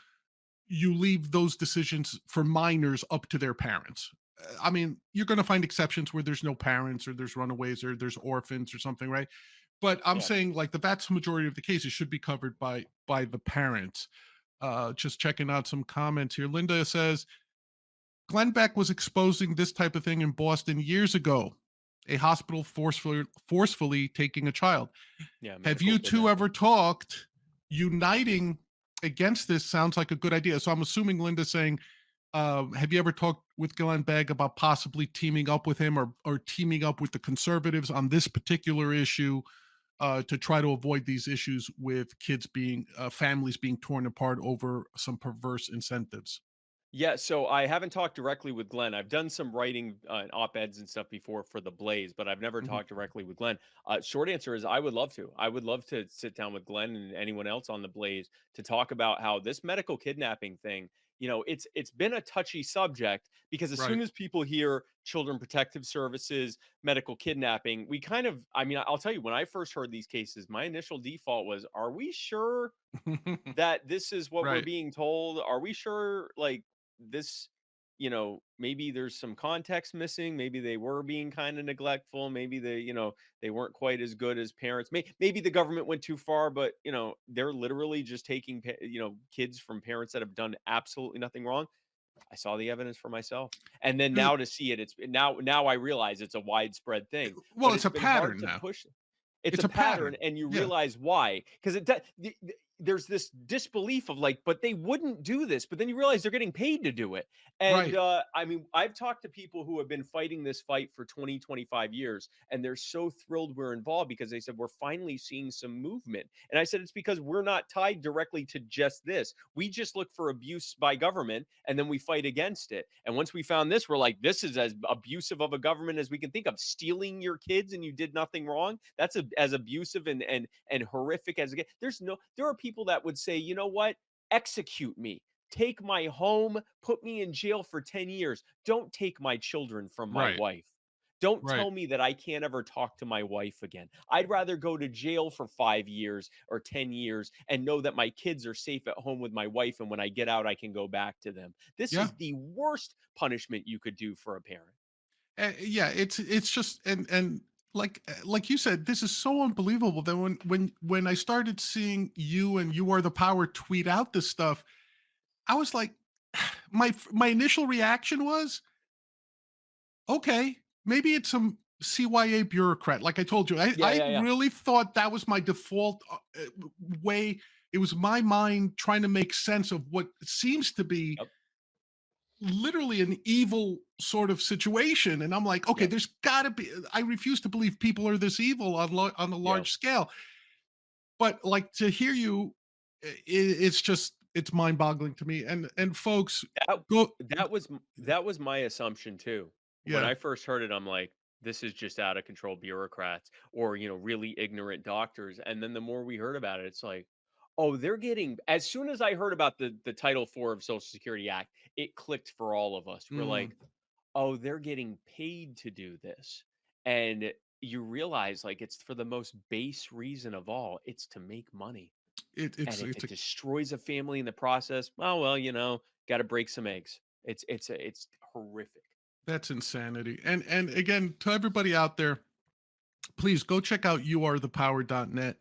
you leave those decisions for minors up to their parents. I mean, you're going to find exceptions where there's no parents or there's runaways or there's orphans or something, right? But I'm Yeah. saying, like, the vast majority of the cases should be covered by the parents. Just checking out some comments here. Linda says Glenn Beck was exposing this type of thing in Boston years ago. A hospital forcefully taking a child. Yeah. Have Medical you two kidnapping. ever talked? Uniting against this sounds like a good idea. So I'm assuming Linda's saying, have you ever talked with Glenn Begg about possibly teaming up with him or teaming up with the conservatives on this particular issue to try to avoid these issues with kids being families being torn apart over some perverse incentives? Yeah, so I haven't talked directly with Glenn. I've done some writing and op-eds and stuff before for the Blaze, but I've never Mhm. talked directly with Glenn. Short answer is I would love to. I would love to sit down with Glenn and anyone else on the Blaze to talk about how this medical kidnapping thing, it's been a touchy subject, because as soon Right. as people hear children protective services, medical kidnapping, we kind of, I mean, I'll tell you, when I first heard these cases, my initial default was, are we sure that this is what we're Right. being told? Are we sure, like, this, maybe there's some context missing? Maybe they were being kind of neglectful. Maybe they weren't quite as good as parents. Maybe the government went too far, but they're literally just taking kids from parents that have done absolutely nothing wrong. I saw the evidence for myself. And then Uh, now to see it, it's now I realize it's a widespread thing, well, but it's it's a been hard pattern to now. push. It's It's a a pattern, pattern. and you Yeah. realize why. Because there's this disbelief of like, but they wouldn't do this. But then you realize they're getting paid to do it. And Right. I mean, I've talked to people who have been fighting this fight for 20, 25 years, and they're so thrilled we're involved because they said we're finally seeing some movement. And I said it's because we're not tied directly to just this. We just look for abuse by government, and then we fight against it. And once we found this, we're like, this is as abusive of a government as we can think of. Stealing your kids and you did nothing wrong. That's as abusive and horrific as it gets. There are people that would say, you know what? Execute me. Take my home, put me in jail for 10 years. Don't take my children from my Right. wife. Don't Right. tell me that I can't ever talk to my wife again. I'd rather go to jail for 5 years or 10 years and know that my kids are safe at home with my wife. And when I get out, I can go back to them. This Yeah. is the worst punishment you could do for a parent. Yeah, it's just and like you said, this is so unbelievable that when I started seeing you and You Are the Power tweet out this stuff, I was like, my initial reaction was, okay, maybe it's some CYA bureaucrat. Like I told you, Yeah, I yeah, yeah. really thought that was my default way. It was my mind trying to make sense of what seems to be Yep. literally an evil sort of situation, and I'm like, okay, Yep. there's got to be. I refuse to believe people are this evil on a Yeah. large scale. But like to hear you, it's just it's mind boggling to me. And folks, That go. that was my assumption too. When Yeah, I first heard it, I'm like, this is just out of control bureaucrats or, really ignorant doctors. And then the more we heard about it, it's like, oh, they're getting as soon as I heard about the Title IV of Social Security Act, it clicked for all of us. We're mm, like, oh, they're getting paid to do this. And you realize like it's for the most base reason of all. It's to make money. And if it's it a destroys a family in the process, oh well, got to break some eggs. It's horrific. that's insanity. And again, to everybody out there, please go check out youarethepower.net.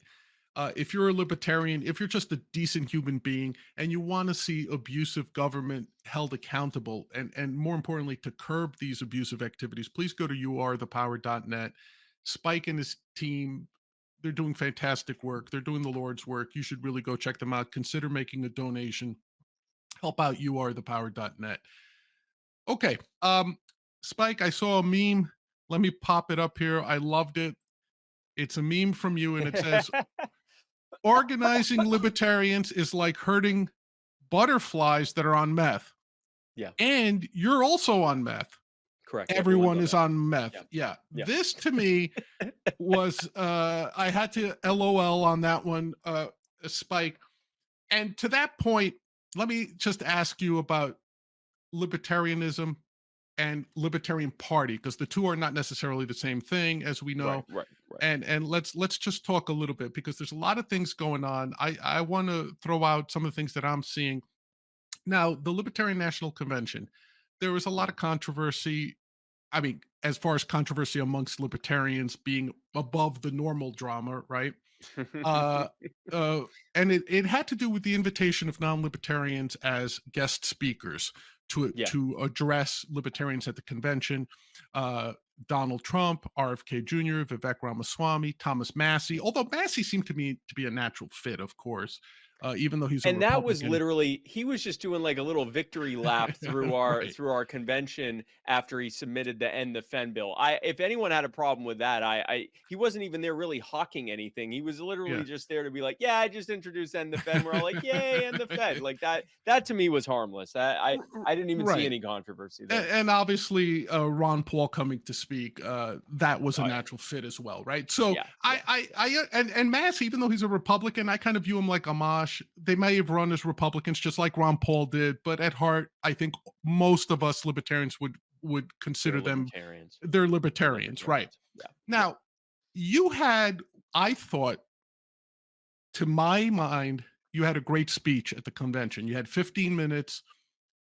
If you're a libertarian, if you're just a decent human being and you want to see abusive government held accountable and more importantly to curb these abusive activities, please go to youarethepower.net. Spike and his team, they're doing fantastic work. They're doing the Lord's work. You should really go check them out. Consider making a donation. Help out youarethepower.net. Okay. Spike, I saw a meme. Let me pop it up here. I loved it. It's a meme from you and it says, organizing libertarians is like herding butterflies that are on meth. Yeah, And you're also on meth. correct. Everyone's Everyone on is that. on meth. Yeah, Yeah. yeah. This to me was I had to LOL on that one, Spike. And to that point, let me just ask you about libertarianism and libertarian party, because the two are not necessarily the same thing, as we Right, know. right, right. And let's just talk a little bit, because there's a lot of things going on. I want to throw out some of the things that I'm seeing now. The Libertarian National Convention, there was a lot Yeah. of controversy. I mean, as far as controversy amongst libertarians being above the normal drama, right? uh uh and it had to do with the invitation of non-libertarians as guest speakers Yeah. to address libertarians at the convention. Donald Trump, RFK Jr., Vivek Ramaswamy, Thomas Massey, although Massey seemed to me to be a natural fit, of course, even though he's a And that was Republican. literally he was just doing like a little victory lap through our Right. convention after he submitted the end the Fen bill. I if anyone had a problem with that, I he wasn't even there really hawking anything. He was Yeah. literally just there to be like, yeah, I just introduced end the Fen. We're all like, yay, end the Fen. Like that to me was harmless. I didn't even see Right. any controversy there. And obviously Ron Paul coming to speak, that was a Oh yeah. natural fit as well, right? So Yeah. Yeah. and Mass, even though he's a Republican, I kind of view him like Amash. They may have run as Republicans just like Ron Paul did, but at heart, I think most of us libertarians would They're consider them, libertarians. they're They're libertarians, right? libertarians. Yeah. Yeah. Now, you had, I thought, to my mind, you had a great speech at the convention. You had 15 minutes.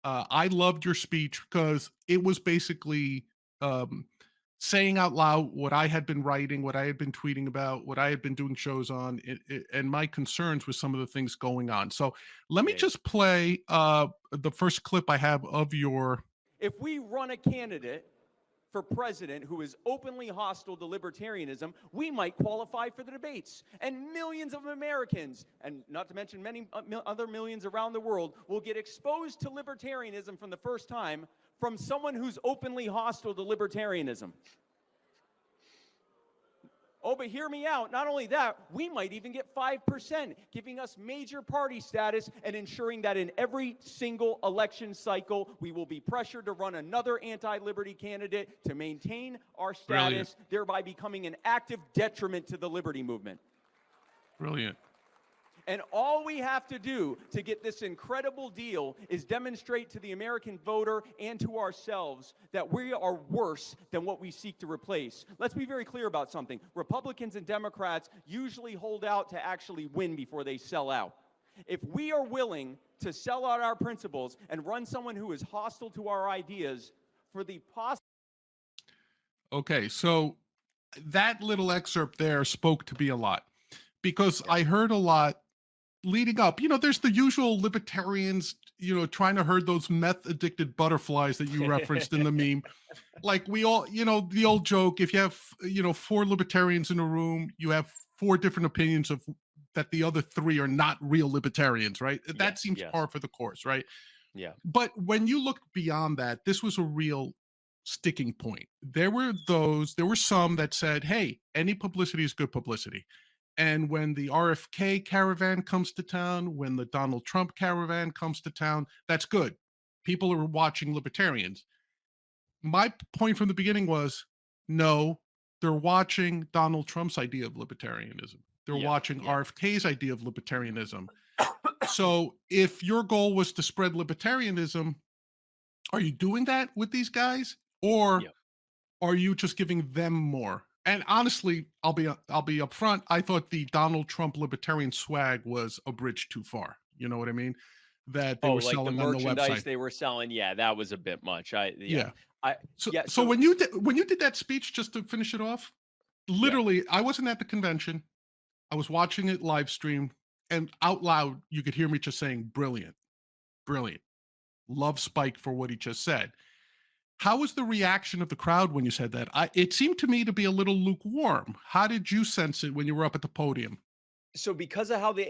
I loved your speech because it was basically um, saying out loud what I had been writing, what I had been tweeting about, what I had been doing shows on, and my concerns with some of the things going on. So let me Amazing. just play the first clip I have of your. If we run a candidate for president who is openly hostile to libertarianism, we might qualify for the debates. And millions of Americans, and not to mention many other millions around the world, will get exposed to libertarianism from the first time from someone who's openly hostile to libertarianism. Oh, but hear me out. Not only that, we might even get 5%, giving us major party status and ensuring that in every single election cycle, we will be pressured to run another anti-liberty candidate to maintain our status, Brilliant. thereby becoming an active detriment to the liberty movement. Brilliant. And all we have to do to get this incredible deal is demonstrate to the American voter and to ourselves that we are worse than what we seek to replace. Let's be very clear about something. Republicans and Democrats usually hold out to actually win before they sell out. If we are willing to sell out our principles and run someone who is hostile to our ideas for the Okay, so that little excerpt there spoke to me a lot because I heard a lot leading up. There's the usual libertarians, trying to herd those meth addicted butterflies that you referenced in the meme. Like we all, the old joke, if you have, 4 libertarians in a room, you have 4 different opinions of that the other 3 are not real libertarians, right? That seems yes. par for the course, right? Yeah. But when you look beyond that, this was a real sticking point. There were some that said, hey, any publicity is good publicity. And when the RFK caravan comes to town, when the Donald Trump caravan comes to town, that's good. People are watching libertarians. My point from the beginning was, no, they're watching Donald Trump's idea of libertarianism. They're watching RFK's idea of libertarianism. So if your goal was to spread libertarianism, are you doing that with these guys? Or are you just giving them more? And honestly, I'll be upfront. I thought the Donald Trump libertarian swag was a bridge too far. You know what I mean? That they were like selling the on the merchandise website. they were selling. Yeah, that was a bit much. So when you did that speech, just to finish it off, literally, I wasn't at the convention. I was watching it live stream, and out loud, you could hear me just saying, "Brilliant, brilliant." Love Spike for what he just said. How was the reaction of the crowd when you said that? It seemed to me to be a little lukewarm. How did you sense it when you were up at the podium? So because of how the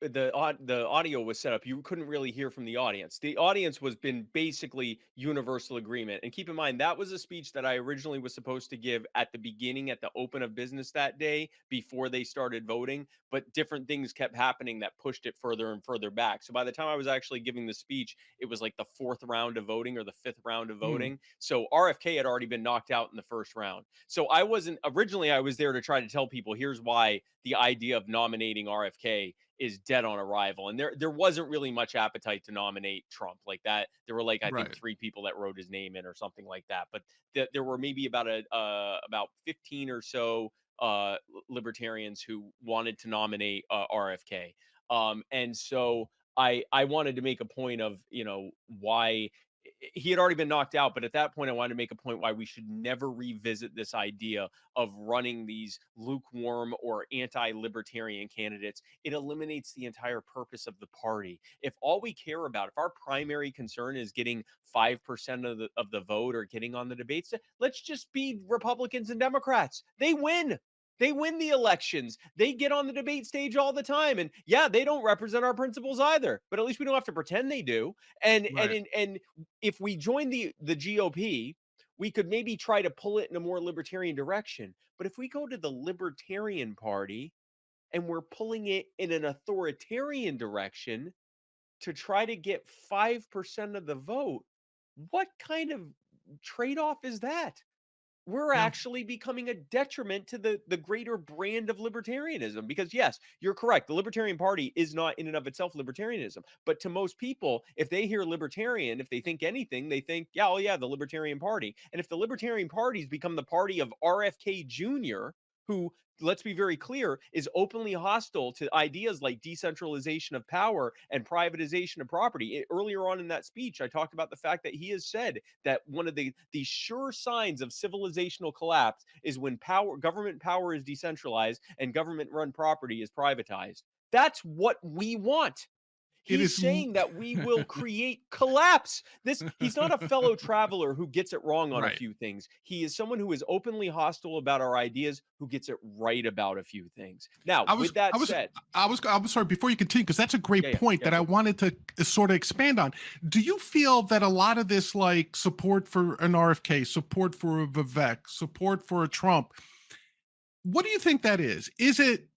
the audio was set up, you couldn't really hear from the audience. The audience was been basically universal agreement. And keep in mind, that was a speech that I originally was supposed to give at the beginning, at the open of business that day, before they started voting. But different things kept happening that pushed it further and further back. So by the time I was actually giving the speech, it was like the 4th round of voting or the 5th round of voting. So RFK had already been knocked out in the 1st round. So I wasn't originally, I was there to try to tell people, here's why the idea of nominating RFK is dead on arrival. And there wasn't really much appetite to nominate Trump like that. There were like, I think 3 people that wrote his name in or something like that. But there were maybe about 15 or so libertarians who wanted to nominate RFK. And so I wanted to make a point of, why he had already been knocked out. But at that point, I wanted to make a point why we should never revisit this idea of running these lukewarm or anti-libertarian candidates. It eliminates the entire purpose of the party. If all we care about, if our primary concern is getting 5% of the vote or getting on the debates, let's just be Republicans and Democrats. They win. They win the elections. They get on the debate stage all the time. And yeah, they don't represent our principles either, but at least we don't have to pretend they do. And if we join the GOP, we could maybe try to pull it in a more libertarian direction. But if we go to the Libertarian Party and we're pulling it in an authoritarian direction to try to get 5% of the vote, what kind of trade-off is that? We're actually becoming a detriment to the greater brand of libertarianism. Because yes, you're correct. The Libertarian Party is not in and of itself libertarianism. But to most people, if they hear libertarian, if they think anything, they think, yeah, oh yeah, the Libertarian Party. And if the Libertarian Party's become the party of RFK Jr., who, let's be very clear, is openly hostile to ideas like decentralization of power and privatization of property. Earlier on in that speech, I talked about the fact that he has said that one of the sure signs of civilizational collapse is when government power is decentralized and government run property is privatized. That's what we want. It He's is saying that we will create collapse. He's not a fellow traveler who gets it wrong on a right. few things. He is someone who is openly hostile about our ideas, who gets it right about a few things. Now, I was with that I was said, I was sorry, before you continue, because that's a great point yeah, that I go. wanted to sort of expand on. Do you feel that a lot of this, like support for an RFK, support for a Vivek, support for a Trump, what do you think that is? Is it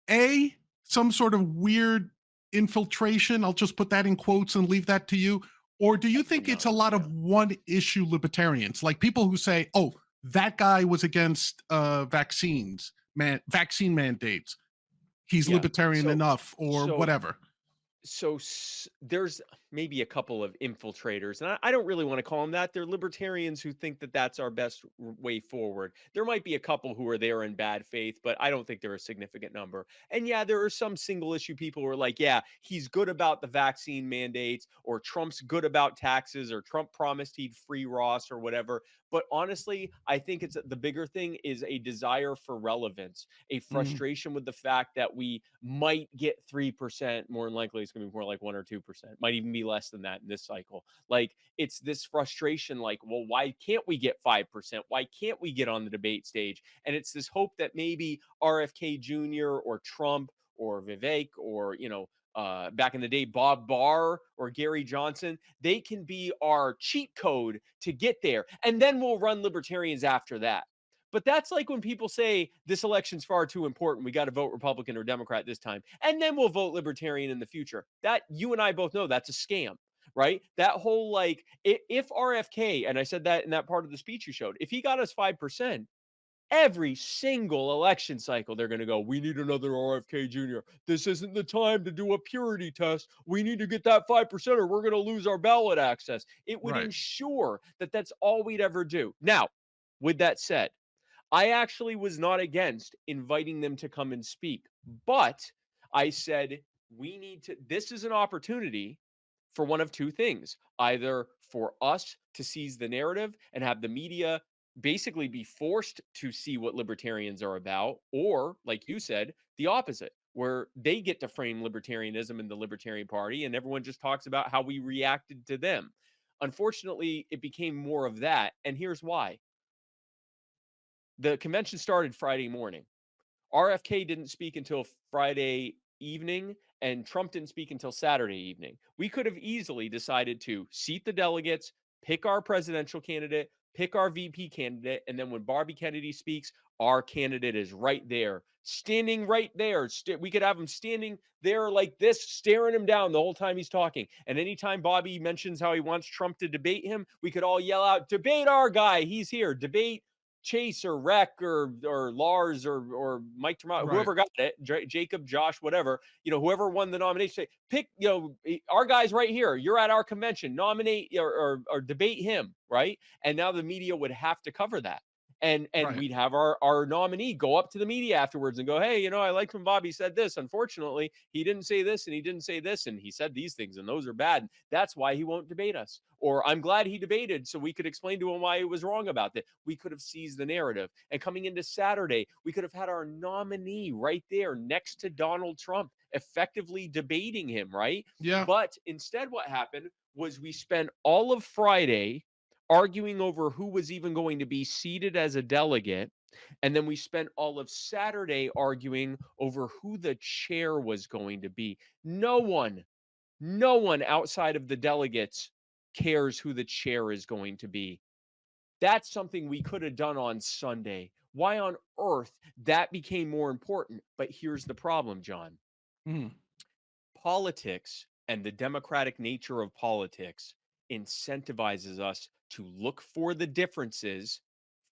A, some sort of weird infiltration? I'll just put that in quotes and leave that to you. Or do you think it's a No, lot yeah. of one issue libertarians, like people who say, oh, that guy was against vaccine mandates. He's Yeah. libertarian So enough or so whatever. there's maybe a couple of infiltrators, and I don't really want to call them that. They're libertarians who think that that's our best way forward. There might be a couple who are there in bad faith, but I don't think they're a significant number. And yeah, there are some single issue people who are like, yeah, he's good about the vaccine mandates, or Trump's good about taxes, or Trump promised he'd free Ross or whatever. But honestly, I think it's the bigger thing is a desire for relevance, a Mm, frustration with the fact that we might get 3%. More than likely, it's going to be more like 1 or 2%. Might even be less than that in this cycle. Like, it's this frustration, like, well, why can't we get 5%? Why can't we get on the debate stage? And it's this hope that maybe RFK Jr. or Trump or Vivek or, back in the day, Bob Barr or Gary Johnson, they can be our cheat code to get there. And then we'll run libertarians after that. But that's like when people say this election's far too important. We got to vote Republican or Democrat this time. And then we'll vote Libertarian in the future. That you and I both know that's a scam, right? That whole like, if RFK, and I said that in that part of the speech you showed, if he got us 5%, every single election cycle, they're going to go, we need another RFK Jr. This isn't the time to do a purity test. We need to get that 5% or we're going to lose our ballot access. It would right. ensure that that's all we'd ever do. Now, with that said, I actually was not against inviting them to come and speak, but I said, this is an opportunity for one of two things, either for us to seize the narrative and have the media basically be forced to see what libertarians are about, or like you said, the opposite, where they get to frame libertarianism in the Libertarian Party and everyone just talks about how we reacted to them. Unfortunately, it became more of that. And here's why. The convention started Friday morning. RFK didn't speak until Friday evening, and Trump didn't speak until Saturday evening. We could have easily decided to seat the delegates, pick our presidential candidate, pick our VP candidate, and then when Barbie Kennedy speaks, our candidate is right there, standing right there. We could have him standing there like this, staring him down the whole time he's talking. And anytime Bobby mentions how he wants Trump to debate him, we could all yell out, debate our guy. He's here. Debate Chase or Rec or Lars or Mike Tremont, Right. whoever got it, Jacob, Josh, whatever, whoever won the nomination, say, pick, our guy's right here. You're at our convention, nominate or debate him, right? And now the media would have to cover that. And Right. we'd have our nominee go up to the media afterwards and go, hey, I liked when Bobby said this. Unfortunately, he didn't say this and he didn't say this and he said these things and those are bad. That's why he won't debate us. Or I'm glad he debated so we could explain to him why he was wrong about that. We could have seized the narrative. And coming into Saturday, we could have had our nominee right there next to Donald Trump, effectively debating him, right? Yeah. But instead, what happened was we spent all of Friday arguing over who was even going to be seated as a delegate. And then we spent all of Saturday arguing over who the chair was going to be. No one outside of the delegates cares who the chair is going to be. That's something we could have done on Sunday. Why on earth that became more important? But here's the problem, John. Mm, Politics and the democratic nature of politics incentivizes us to look for the differences,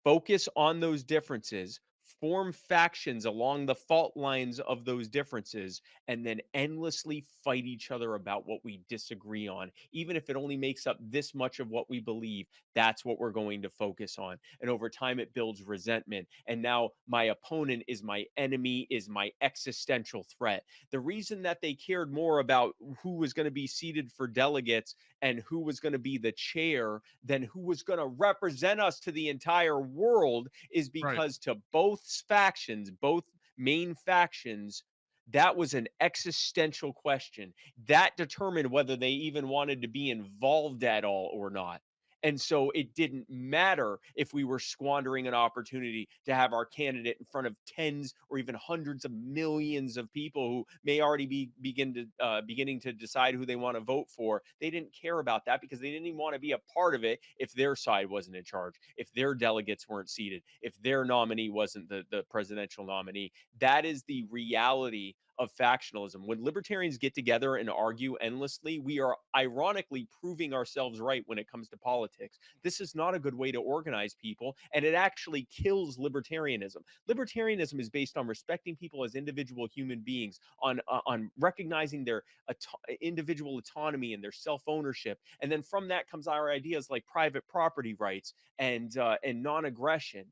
focus on those differences, form factions along the fault lines of those differences, and then endlessly fight each other about what we disagree on. Even if it only makes up this much of what we believe, that's what we're going to focus on. And over time, it builds resentment. And now my opponent is my enemy, is my existential threat. The reason that they cared more about who was going to be seated for delegates and who was going to be the chair than who was going to represent us to the entire world is right. because to both factions, both main factions, That was an existential question that determined whether they even wanted to be involved at all or not. And so it didn't matter if we were squandering an opportunity to have our candidate in front of tens or even hundreds of millions of people who may already be beginning to decide who they want to vote for. They didn't care about that because they didn't even want to be a part of it if their side wasn't in charge, if their delegates weren't seated, if their nominee wasn't the presidential nominee. That is the reality of factionalism. When libertarians get together and argue endlessly, we are ironically proving ourselves right when it comes to politics. This is not a good way to organize people, and it actually kills libertarianism. Libertarianism is based on respecting people as individual human beings, on recognizing their individual autonomy and their self-ownership, and then from that comes our ideas like private property rights and non-aggression.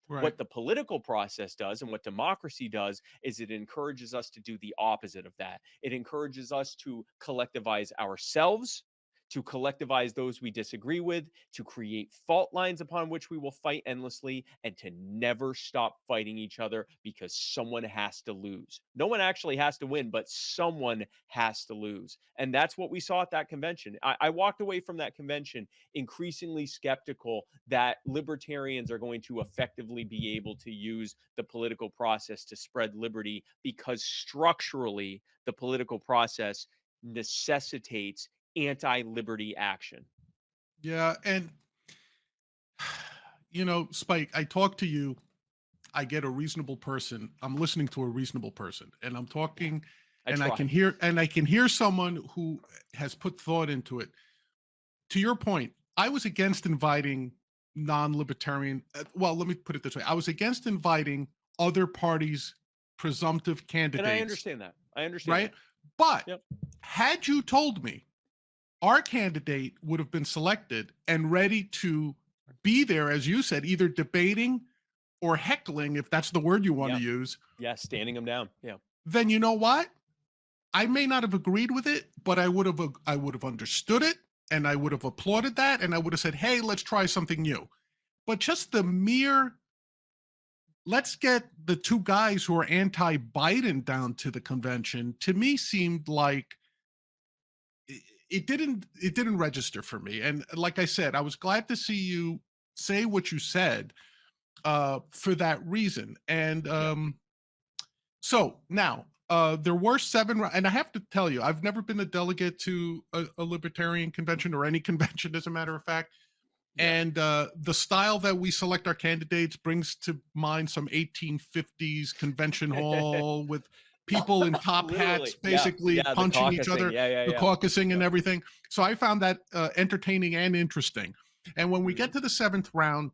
Right. What the political process does and what democracy does is it encourages us to do the opposite of that. It encourages us to collectivize ourselves, to collectivize those we disagree with, to create fault lines upon which we will fight endlessly, and to never stop fighting each other because someone has to lose. No one actually has to win, but someone has to lose. And that's what we saw at that convention. I walked away from that convention increasingly skeptical that libertarians are going to effectively be able to use the political process to spread liberty, because structurally, the political process necessitates anti-liberty action. Yeah. And, Spike, I talk to you, I get a reasonable person. I'm listening to a reasonable person, and I'm talking, and I can hear someone who has put thought into it. To your point, I was against inviting non-libertarian. Well, let me put it this way: I was against inviting other parties' presumptive candidates. And I understand that. Right? That. But Yep. had you told me our candidate would have been selected and ready to be there, as you said, either debating or heckling, if that's the word you want to use. Yeah, standing them down. Yeah. Then you know what? I may not have agreed with it, but I would have understood it, and I would have applauded that, and I would have said, "Hey, let's try something new." But just the mere let's get the two guys who are anti-Biden down to the convention, to me seemed like it didn't register for me. And like I said, I was glad to see you say what you said for that reason. And so now there were 7, and I have to tell you, I've never been a delegate to a libertarian convention, or any convention, as a matter of fact. And the style that we select our candidates brings to mind some 1850s convention hall with people in top hats basically punching each other, the caucusing and everything. So I found that entertaining and interesting. And when we get to the 7th round,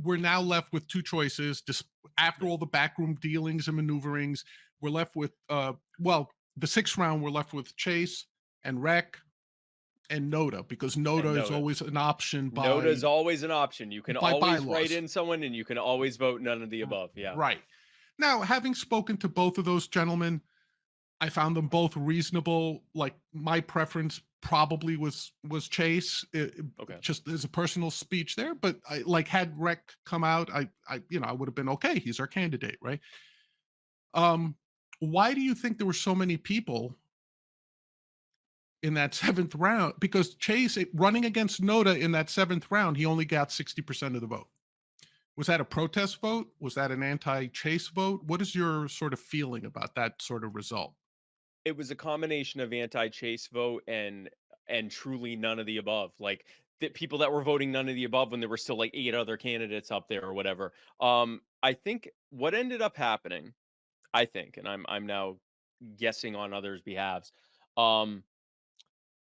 we're now left with 2 choices. Just after all the backroom dealings and maneuverings, we're left with, the 6th round, we're left with Chase and Rec and Noda, because Noda is always an option. Noda is always an option. You can always bylaws. write in someone, and you can always vote none of the above. Yeah. Right. Now, having spoken to both of those gentlemen, I found them both reasonable. Like, my preference probably was Chase, just as a personal speech there. But had Rec come out, I would have been okay. He's our candidate, right? Why do you think there were so many people in that 7th round? Because Chase, running against Noda in that 7th round, he only got 60% of the vote. Was that a protest vote? Was that an anti-Chase vote? What is your sort of feeling about that sort of result? It was a combination of anti-Chase vote and truly none of the above. Like, the people that were voting none of the above when there were still like 8 other candidates up there or whatever. I think what ended up happening, and I'm now guessing on others' behalves.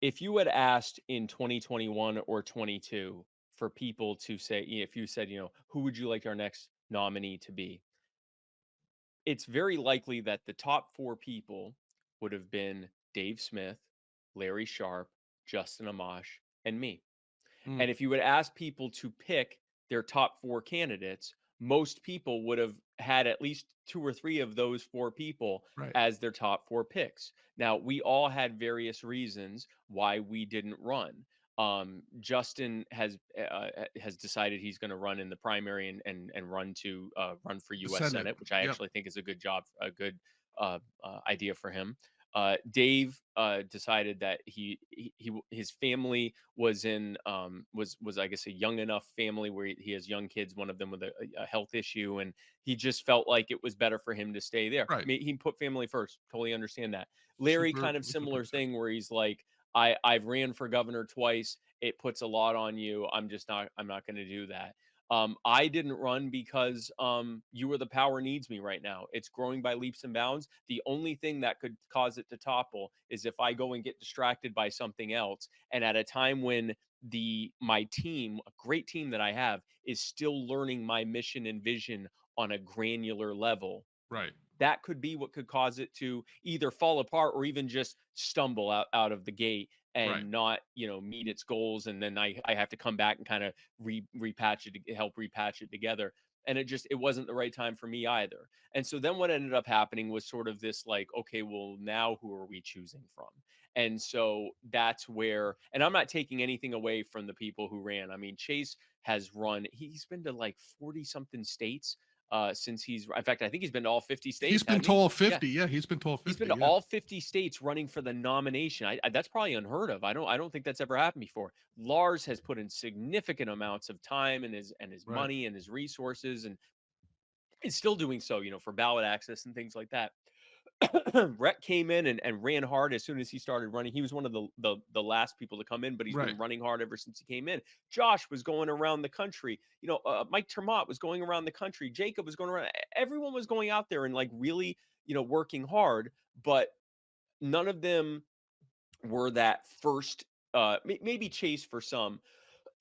If you had asked in 2021 or 22 for people to say, if you said, who would you like our next nominee to be? It's very likely that the top 4 people would have been Dave Smith, Larry Sharp, Justin Amash, and me. And if you would ask people to pick their top 4 candidates, most people would have had at least 2 or 3 of those 4 people as their top 4 picks. Now, we all had various reasons why we didn't run. Justin has decided he's going to run in the primary and run for The U.S. Senate. Senate, which I Yep. actually think is a good idea for him. Dave decided that his family was in was I guess a young enough family where he has young kids, one of them with a health issue, and he just felt like it was better for him to stay there. Right. He put family first. Totally understand that. Larry, Super, kind of super similar upset. thing where he's like, I've ran for governor twice. It puts a lot on you. I'm not going to do that. I didn't run because you were the power needs me right now. It's growing by leaps and bounds. The only thing that could cause it to topple is if I go and get distracted by something else. And at a time when my team, a great team that I have, is still learning my mission and vision on a granular level, Right. that could be what could cause it to either fall apart or even just stumble out of the gate Right. and not meet its goals, and then I have to come back and kind of repatch it, help repatch it together. And it wasn't the right time for me either. And so then what ended up happening was sort of this like, okay, well, now who are we choosing from? And so that's where, and I'm not taking anything away from the people who ran. I mean, Chase has run, he's been to like 40 something states since in fact, I think he's been to all 50 states. He's been hasn't to he? all Yeah. 50. Yeah, he's been to all 50. He's been to Yeah. all 50 states running for the nomination. That's probably unheard of. I don't think that's ever happened before. Lars has put in significant amounts of time and his Right. money and his resources, and is still doing so, for ballot access and things like that. Rhett came in and ran hard as soon as he started running. He was one of the last people to come in, but he's Right. been running hard ever since he came in. Josh was going around the country. Mike Termott was going around the country. Jacob was going around. Everyone was going out there and like really, working hard, but none of them were that first. Maybe Chase for some,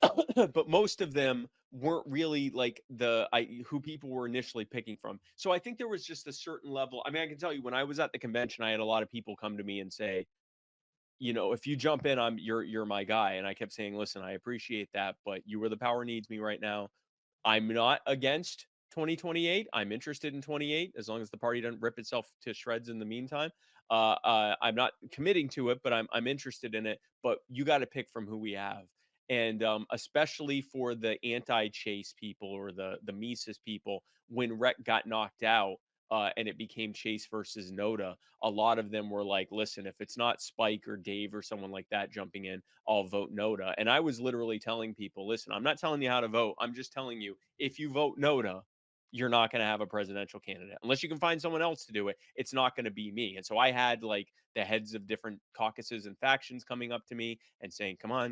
but most of them weren't really like who people were initially picking from. So I think there was just a certain level. I mean, I can tell you when I was at the convention, I had a lot of people come to me and say, if you jump in, you're my guy. And I kept saying, listen, I appreciate that, but you were the power needs me right now. I'm not against 2028. I'm interested in 28 as long as the party doesn't rip itself to shreds in the meantime. I'm not committing to it, but I'm interested in it. But you got to pick from who we have, and especially for the anti-Chase people or the Mises people, when Rhett got knocked out. And it became Chase versus Noda. A lot of them were like, listen, if it's not Spike or Dave or someone like that jumping in, I'll vote Noda. And I was literally telling people, listen, I'm not telling you how to vote. I'm just telling you, if you vote Noda, you're not going to have a presidential candidate unless you can find someone else to do it. It's not going to be me. And so I had like the heads of different caucuses and factions coming up to me and saying, come on,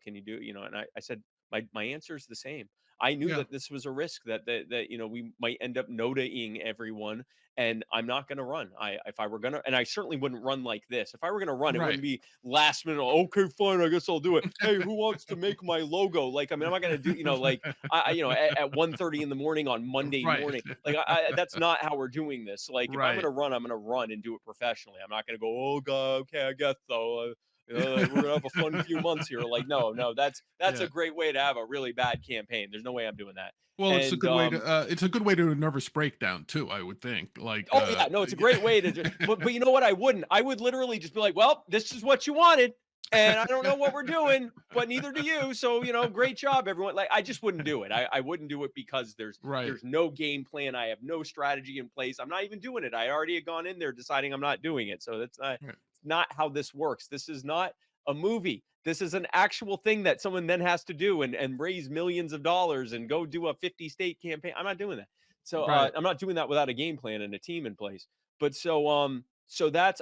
can you do it? And I said, my answer is the same. I knew Yeah. that this was a risk that we might end up notaing everyone, and I'm not going to run. If I were going to, and I certainly wouldn't run like this. If I were going to run, it Right. wouldn't be last minute. Okay, fine, I guess I'll do it. Hey, who wants to make my logo? Like, I mean, I'm not going to do, like, at 1:30 in the morning on Monday Right. morning. Like, that's not how we're doing this. Like, if I'm going Right. to run, I'm going to run and do it professionally. I'm not going to go, oh God, okay, I guess so. We're gonna have a fun few months here. Like, no, that's Yeah. a great way to have a really bad campaign. There's no way I'm doing that. Well, it's a And good way to it's a good way to a nervous breakdown too, I would think. Like oh yeah, no, it's a great way to but you know what? I would literally just be like, well, this is what you wanted. And I don't know what we're doing, but neither do you. So, great job, everyone. Like, I just wouldn't do it. I wouldn't do it because there's right. no game plan. I have no strategy in place. I'm not even doing it. I already had gone in there deciding I'm not doing it. So that's Right. not how this works. This is not a movie. This is an actual thing that someone then has to do and raise millions of dollars and go do a 50 state campaign. I'm not doing that. So Right. I'm not doing that without a game plan and a team in place. But so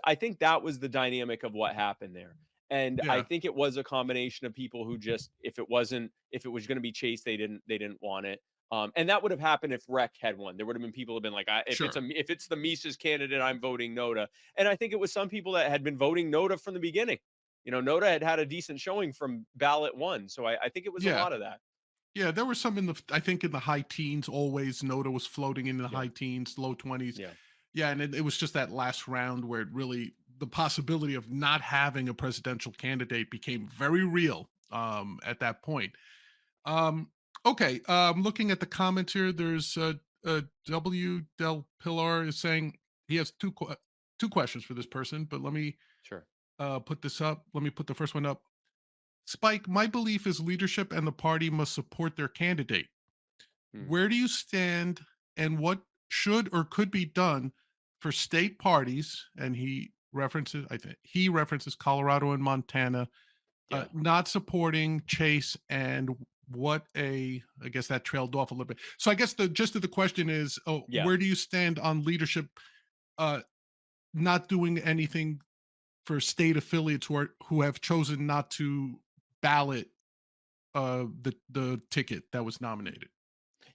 I think that was the dynamic of what happened there. And I Yeah. think it was a combination of people who just, if it was going to be Chase, they didn't want it. And that would have happened if Rec had won. There would have been people who have been like, if it's the Mises candidate, I'm voting Noda. And I think it was some people that had been voting Noda from the beginning. Noda had a decent showing from ballot one. So I think it was a Yeah. lot of that. Yeah, there were some I think in the high teens always. Noda was floating in the Yeah. high teens, low 20s. Yeah. Yeah, and it was just that last round where it really the possibility of not having a presidential candidate became very real at that point. Um, okay, looking at the comments here, there's W. Del Pilar is saying he has two questions for this person, but let me Sure. put this up. Let me put the first one up. Spike, my belief is leadership and the party must support their candidate. Hmm. Where do you stand, and what should or could be done for state parties? And he references Colorado and Montana, Yeah. not supporting Chase, and I guess that trailed off a little bit. So I guess the gist of the question is, oh, Yeah. where do you stand on leadership uh, not doing anything for state affiliates who have chosen not to ballot the ticket that was nominated?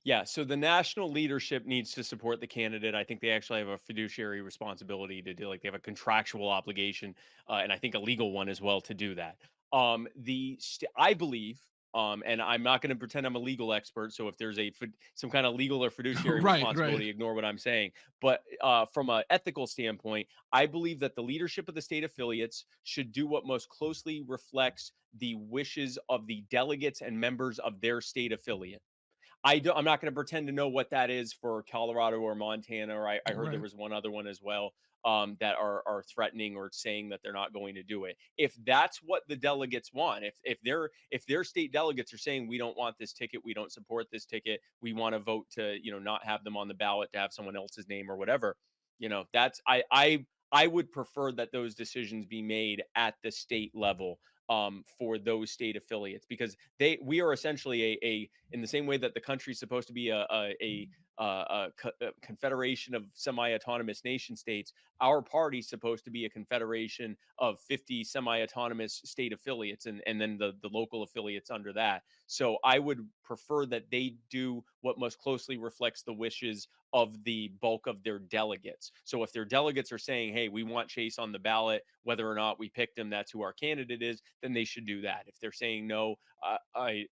Yeah, so the national leadership needs to support the candidate. I think they actually have a fiduciary responsibility to do, like, they have a contractual obligation, and I think a legal one as well to do that. I believe, and I'm not going to pretend I'm a legal expert. So if there's some kind of legal or fiduciary Right, right, responsibility, ignore what I'm saying. But from an ethical standpoint, I believe that the leadership of the state affiliates should do what most closely reflects the wishes of the delegates and members of their state affiliate. I'm not going to pretend to know what that is for Colorado or Montana, or I heard there right. was one other one as well, that are threatening or saying that they're not going to do it. If that's what the delegates want, if their state delegates are saying we don't want this ticket, we don't support this ticket, we want to vote to, not have them on the ballot, to have someone else's name or whatever, that's I would prefer that those decisions be made at the state level, for those state affiliates, because we are essentially a in the same way that the country is supposed to be a confederation of semi-autonomous nation states. Our party's supposed to be a confederation of 50 semi-autonomous state affiliates, and then the local affiliates under that. So I would prefer that they do what most closely reflects the wishes of the bulk of their delegates. So if their delegates are saying, hey, we want Chase on the ballot, whether or not we picked him, that's who our candidate is, then they should do that. If they're saying no, I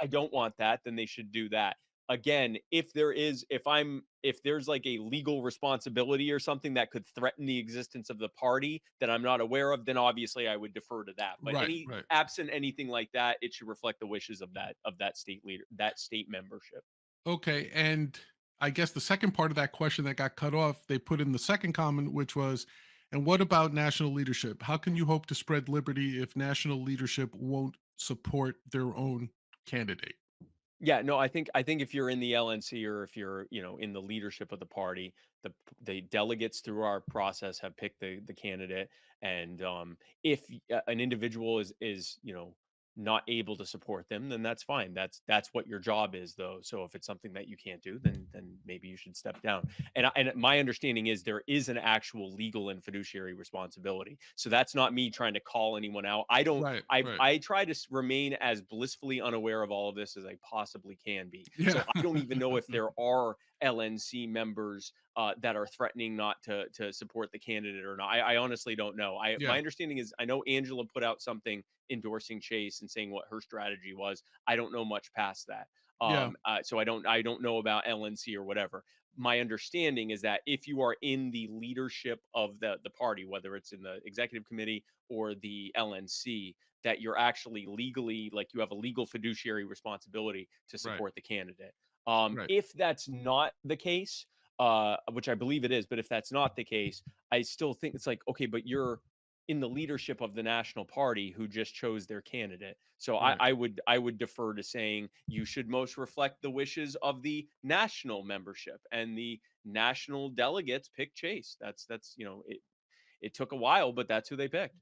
I don't want that, then they should do that. Again, if there's like a legal responsibility or something that could threaten the existence of the party that I'm not aware of, then obviously I would defer to that. But Right, right. absent anything like that, it should reflect the wishes of that state leader, that state membership. Okay, and I guess the second part of that question that got cut off, they put in the second comment, which was, and what about national leadership? How can you hope to spread liberty if national leadership won't support their own candidate? Yeah, no, I think if you're in the LNC, or if you're, in the leadership of the party, the delegates through our process have picked the candidate, and if an individual is not able to support them, then that's fine. That's what your job is, though. So if it's something that you can't do, then maybe you should step down. And my understanding is there is an actual legal and fiduciary responsibility. So that's not me trying to call anyone out. I don't. Right, right. I try to remain as blissfully unaware of all of this as I possibly can be. So Yeah. I don't even know if there are LNC members that are threatening not to support the candidate or not. I honestly don't know. My Yeah. understanding is, I know Angela put out something endorsing Chase and saying what her strategy was. I don't know much past that. Yeah. So I don't know about LNC or whatever. My understanding is that if you are in the leadership of the party, whether it's in the executive committee or the LNC, that you're actually legally, like, you have a legal fiduciary responsibility to Right. support the candidate. Right. If that's not the case, which I believe it is, but if that's not the case, I still think it's like, okay, but you're in the leadership of the national party who just chose their candidate. So Right. I would defer to saying you should most reflect the wishes of the national membership, and the national delegates pick Chase. That's it took a while, but that's who they picked.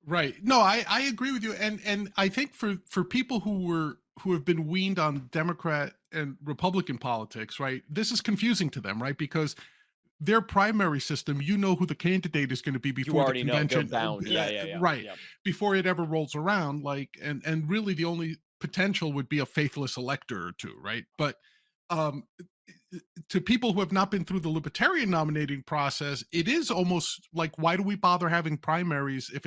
Right. No, I agree with you. And I think for people who have been weaned on Democrat and Republican politics, right? This is confusing to them, right? Because their primary system, you know who the candidate is going to be You before the already know they're convention, bound. Yeah, yeah, yeah, right? yeah. Before it ever rolls around, like, and really the only potential would be a faithless elector or two, right? But um to people who have not been through the libertarian nominating process, it is almost like, why do we bother having primaries if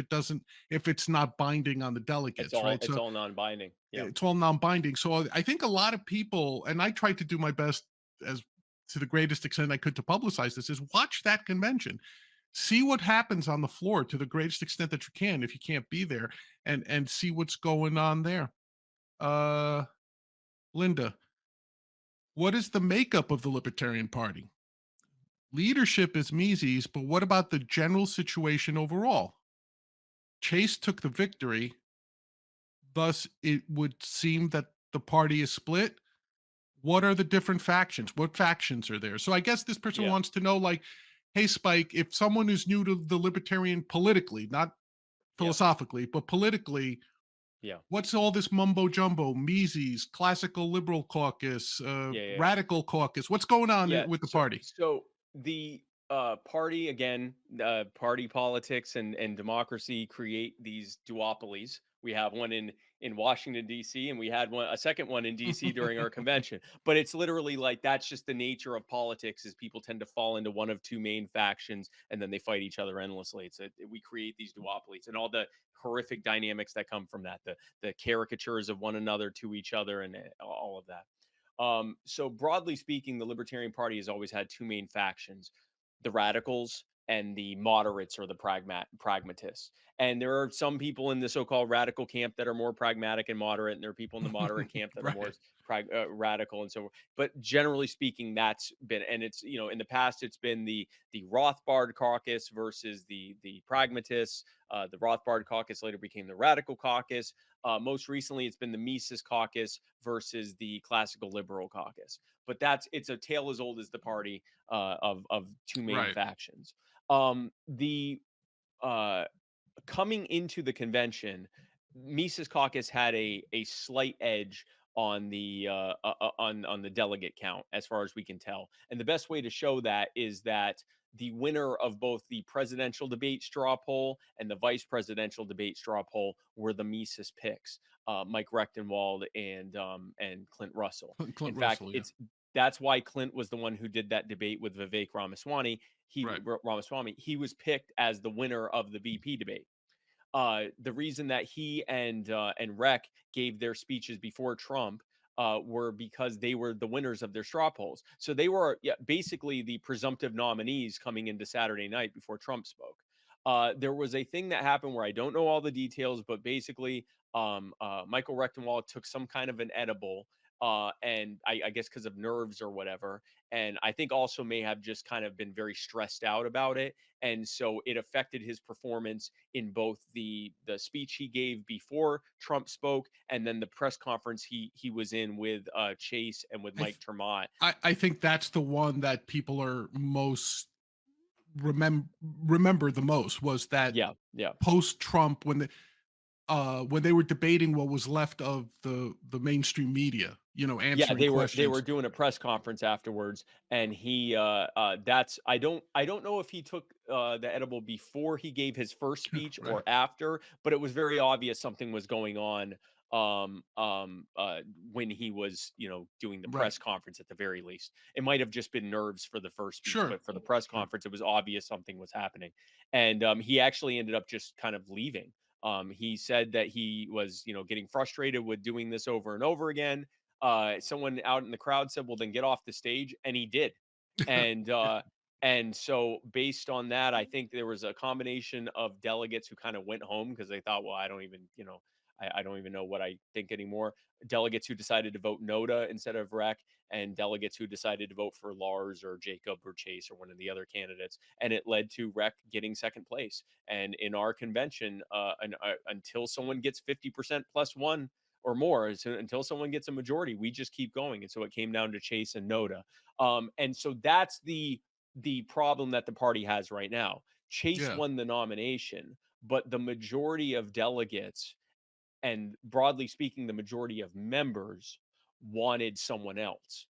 it's not binding on the It's delegates, all right? it's So all non-binding. Yeah. it's all non-binding. So I think a lot of people, and I tried to do my best, as to the greatest extent I could, to publicize this, is watch that convention, see what happens on the floor to the greatest extent that you can, if you can't be there, and see what's going on there. uh Linda, what is the makeup of the Libertarian Party? Leadership is Mises, but what about the general situation overall? Chase took the victory. Thus, it would seem that the party is split. What are the different factions? What factions are there? So I guess this person Yeah, wants to know, like, hey, Spike, if someone is new to the libertarian politically, not yeah, philosophically, but politically, yeah, what's all this mumbo jumbo, Mises, classical liberal caucus, yeah, yeah. radical caucus? What's going on Yeah. with the So party? so the party again, party politics and democracy create these duopolies. We have one in Washington D.C. and we had a second one in D.C. during our convention. But it's literally like that's just the nature of politics. Is people tend to fall into one of two main factions and then they fight each other endlessly. We create these duopolies and all the horrific dynamics that come from that. The caricatures of one another to each other and all of that. So broadly speaking, the Libertarian Party has always had two main factions: the radicals and the moderates or the pragmatists. And there are some people in the so-called radical camp that are more pragmatic and moderate, and there are people in the moderate camp that are more Right. radical and so forth. But generally speaking, that's been, and it's, in the past it's been the Rothbard caucus versus the pragmatists. The Rothbard caucus later became the radical caucus. Most recently, it's been the Mises caucus versus the classical liberal caucus. But it's a tale as old as the party of two main Right. factions. The Coming into the convention, Mises Caucus had a slight edge on the delegate count, as far as we can tell. And the best way to show that is that the winner of both the presidential debate straw poll and the vice presidential debate straw poll were the Mises picks, Mike Rechtenwald and Clint Russell. Clint In fact, Russell, yeah. that's why Clint was the one who did that debate with Vivek Ramaswamy. Right. He was picked as the winner of the VP debate. The reason that he and Rec gave their speeches before Trump were because they were the winners of their straw polls. So they were, yeah, basically the presumptive nominees coming into Saturday night before Trump spoke. There was a thing that happened where I don't know all the details, but basically, Michael Rechtenwald took some kind of an edible, and I guess because of nerves or whatever, and I think also may have just kind of been very stressed out about it, and so it affected his performance in both the speech he gave before Trump spoke and then the press conference he was in with Chase and with I, Mike th- Termott. I think that's the one that people are most remember the most, was that Yeah, yeah. post Trump, when they were debating what was left of the mainstream media, Yeah, answering they were questions. doing a press conference afterwards, and he that's I don't know if he took the edible before he gave his first speech Right. or after, but it was very obvious something was going on when he was doing the Right. press conference. At the very least, it might have just been nerves for the first speech, Sure. but for the press Sure. conference it was obvious something was happening. And he actually ended up just kind of leaving. He said that he was getting frustrated with doing this over and over again. Someone out in the crowd said, "Well, then get off the stage," and he did. And Yeah. and so based on that, I think there was a combination of delegates who kind of went home because they thought, "Well, I don't even, I don't even know what I think anymore." Delegates who decided to vote NODA instead of REC, and delegates who decided to vote for Lars or Jacob or Chase or one of the other candidates, and it led to REC getting second place. And in our convention, until someone gets 50% plus one or more, until someone gets a majority, we just keep going. And so it came down to Chase and Noda. And so that's the problem that the party has right now. Chase Yeah. won the nomination, but the majority of delegates, and broadly speaking, the majority of members, wanted someone else,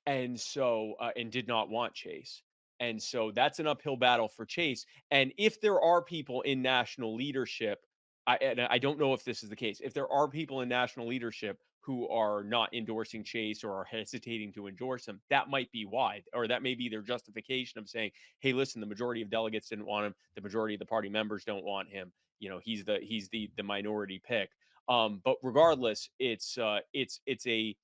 and so and did not want Chase. And so that's an uphill battle for Chase. And if there are people in national leadership, and I don't know if this is the case, if there are people in national leadership who are not endorsing Chase or are hesitating to endorse him, that might be why, or that may be their justification of saying, "Hey, listen, the majority of delegates didn't want him, the majority of the party members don't want him. He's the minority pick." But regardless, it's a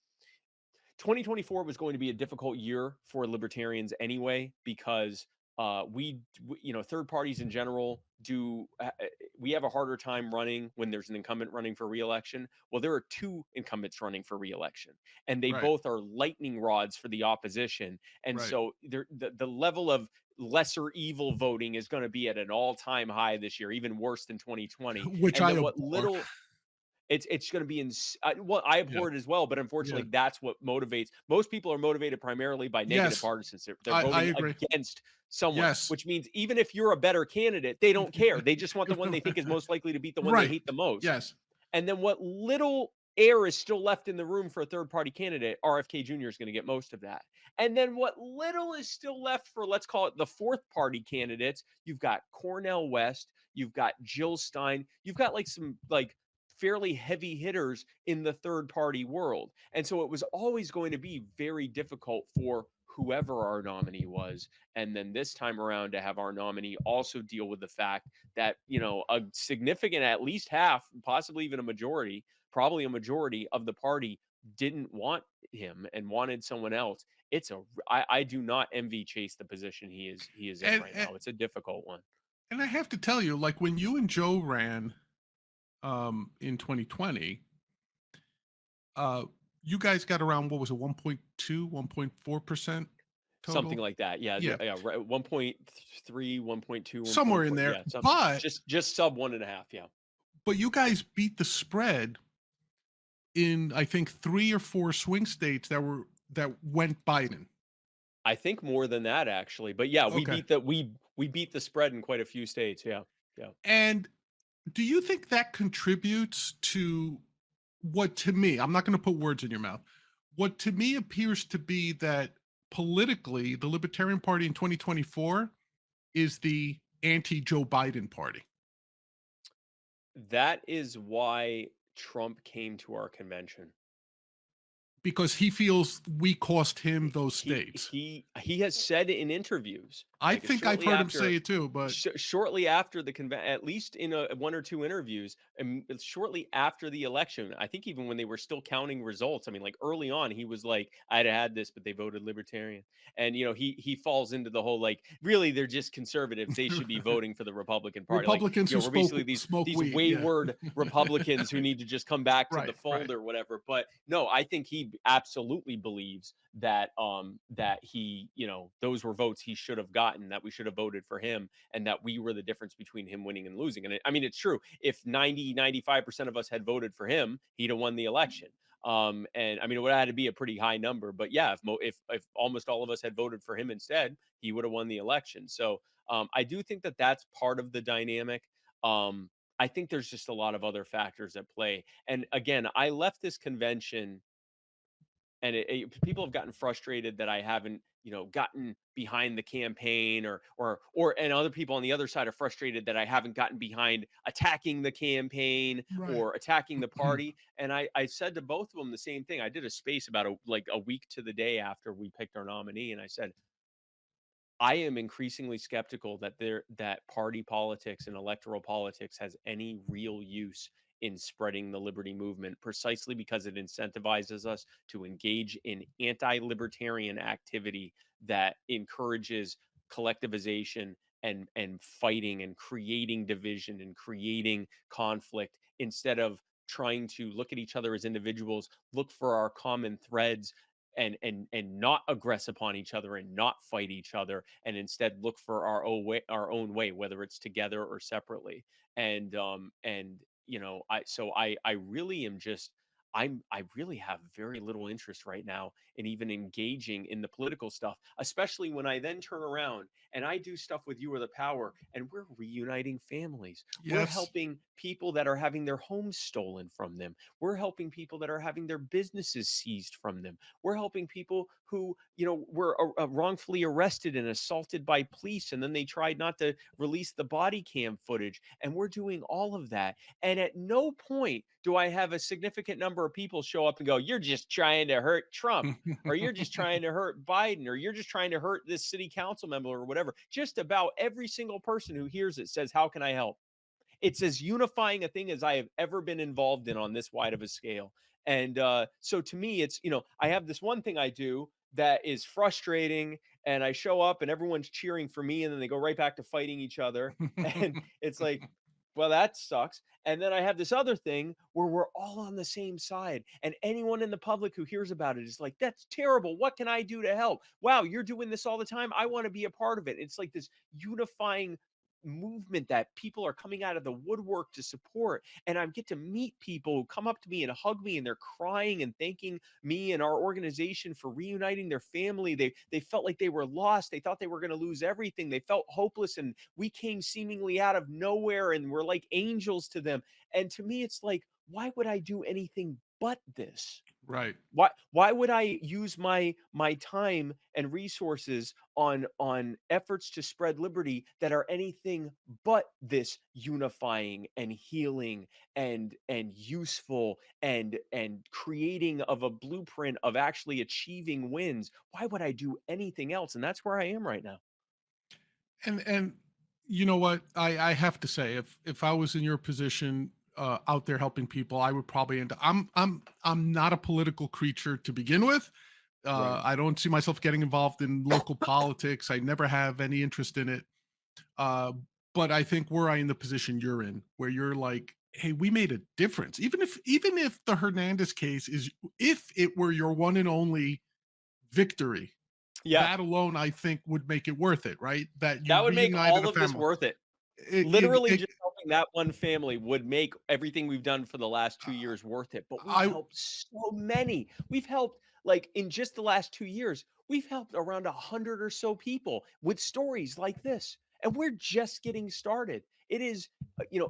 2024 was going to be a difficult year for libertarians anyway, because third parties in general we have a harder time running when there's an incumbent running for reelection. Well, there are two incumbents running for reelection, and they Right. both are lightning rods for the opposition. And Right. so the level of lesser evil voting is going to be at an all-time high this year, even worse than 2020. which And I then what abhor. little it's going to be well, I Yeah, abhor it as well, but yeah. unfortunately, that's what motivates. Most people are motivated primarily by negative Yes, partisans. They're I voting agree. against someone, Yes. which means even if you're a better candidate, they don't care. They just want the one they think is most likely to beat the one they Right. hate the most. Yes. And then what little air is still left in the room for a third party candidate, RFK Jr. is going to get most of that. And then what little is still left for, let's call it the fourth party candidates, you've got Cornel West, you've got Jill Stein, you've got like some like fairly heavy hitters in the third party world. And so it was always going to be very difficult for whoever our nominee was. And then this time around to have our nominee also deal with the fact that, a significant, at least half, possibly even a majority, probably a majority of the party didn't want him and wanted someone else. I do not envy Chase the position he is in And, right and now. It's a difficult one. and I have to tell you, like when you and Joe ran in 2020, you guys got around, what was it, 1.2, 1.4% total? Something like that. Yeah. Yeah, Yeah. Right. 1.3, 1.2, somewhere in 1.4. there. Yeah. Something But just sub 1.5. Yeah. you guys beat the spread in, I think, 3 or 4 swing states that went Biden. I think more than that actually. But yeah, we Okay. beat the spread in quite a few states. Yeah. Yeah. And do you think that contributes to what, to me, I'm not going to put words in your mouth, what to me appears to be that politically the Libertarian Party in 2024 is the anti-Joe Biden party? That is why Trump came to our convention. Because he feels we cost him those He states. he has said in interviews, I like think I've shortly heard him after say it too, but shortly after the at least in one or two interviews, and shortly after the election, I think even when they were still counting results, I mean, like early on, he was like, "I'd have had this, but they voted Libertarian," and he falls into the whole like, really, they're just conservatives; they should be voting for the Republican Party. Like, Republicans who we're basically smoke these weed. Yeah. wayward Republicans who need to just come back to the Right, fold right. or whatever. But no, I think he absolutely believes that that he, those were votes he should have gotten, that we should have voted for him, and that we were the difference between him winning and losing. And I mean, it's true. If 95% of us had voted for him, he'd have won the election. And I mean, it would have had to be a pretty high number, but yeah, if almost all of us had voted for him instead, he would have won the election. So I do think that that's part of the dynamic. I think there's just a lot of other factors at play. And again, I left this convention and people have gotten frustrated that I haven't, gotten behind the campaign, and other people on the other side are frustrated that I haven't gotten behind attacking the campaign Right. or attacking the party. And I said to both of them the same thing. I did a space about a week to the day after we picked our nominee, and I said, I am increasingly skeptical that party politics and electoral politics has any real use in spreading the liberty movement, precisely because it incentivizes us to engage in anti-libertarian activity that encourages collectivization and fighting and creating division and creating conflict, instead of trying to look at each other as individuals, look for our common threads, and not aggress upon each other and not fight each other, and instead look for our own way, whether it's together or separately. And I really am just, I really have very little interest right now in even engaging in the political stuff, especially when I then turn around and I do stuff with You Are the Power, and we're reuniting families. We're Yes. helping people that are having their homes stolen from them. We're helping people that are having their businesses seized from them. We're helping people who, were wrongfully arrested and assaulted by police, and then they tried not to release the body cam footage. And we're doing all of that. And at no point do I have a significant number of people show up and go, "You're just trying to hurt Trump," or "You're just trying to hurt Biden," or "You're just trying to hurt this city council member," or whatever. Just about every single person who hears it says, "How can I help?" It's as unifying a thing as I have ever been involved in on this wide of a scale. And so to me, it's, I have this one thing I do that is frustrating, and I show up and everyone's cheering for me, and then they go right back to fighting each other. And it's like, well, that sucks. And then I have this other thing where we're all on the same side. And anyone in the public who hears about it is like, that's terrible. What can I do to help? Wow, you're doing this all the time. I want to be a part of it. It's like this unifying movement that people are coming out of the woodwork to support. And I get to meet people who come up to me and hug me, and they're crying and thanking me and our organization for reuniting their family. They felt like they were lost. They thought they were going to lose everything. They felt hopeless, and we came seemingly out of nowhere and we're like angels to them. And to me, it's like, why would I do anything but this? Right. Why would I use my time and resources on efforts to spread liberty that are anything but this unifying and healing and useful and creating of a blueprint of actually achieving wins? Why would I do anything else? And that's where I am right now. And you know what? I have to say, if I was in your position, out there helping people, I would probably end up, I'm not a political creature to begin with. Right. I don't see myself getting involved in local politics. I never have any interest in it. Uh, but I think were I in the position you're in, where you're like, hey, we made a difference. Even if the Hernandez case is, if it were your one and only victory, Yeah. that alone I think would make it worth it, right? That you That would make reunited all a of this family. worth it. Literally just helping that one family would make everything we've done for the last 2 years worth it. But we've I helped so many. We've helped, like, in just the last 2 years, we've helped around 100 or so people with stories like this. And we're just getting started. It is,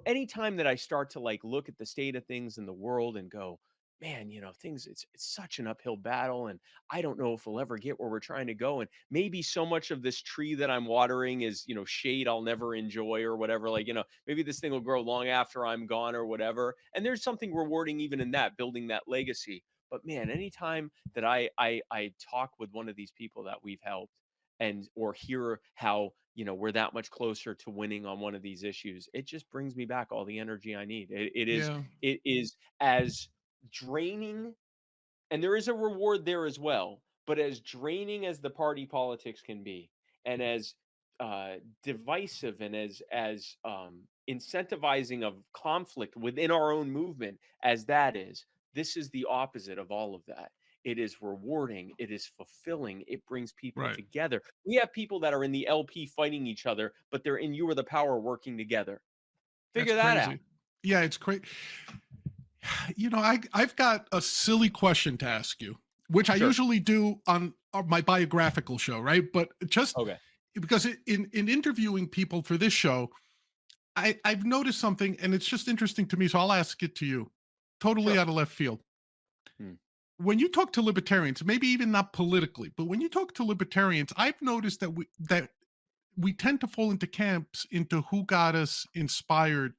anytime that I start to like look at the state of things in the world and go, man, things, it's such an uphill battle. And I don't know if we'll ever get where we're trying to go. And maybe so much of this tree that I'm watering is, shade I'll never enjoy or whatever. Like, maybe this thing will grow long after I'm gone or whatever. And there's something rewarding even in that, building that legacy. But man, anytime that I talk with one of these people that we've helped and or hear how, we're that much closer to winning on one of these issues, it just brings me back all the energy I need. Yeah. It is as draining, and there is a reward there as well, but as draining as the party politics can be, and as divisive and as incentivizing of conflict within our own movement as that is, this is the opposite of all of that. It is rewarding, it is fulfilling, it brings people Right. together. We have people that are in the LP fighting each other, but they're in You Are the Power working together. That's Figure that out. crazy. Yeah, it's crazy. I've got a silly question to ask you, which I Sure. usually do on my biographical show, right? But just Okay. because in interviewing people for this show, I've noticed something, and it's just interesting to me. So I'll ask it to you, totally Sure. out of left field. Hmm. When you talk to libertarians, maybe even not politically, but when you talk to libertarians, I've noticed that we tend to fall into camps into who got us inspired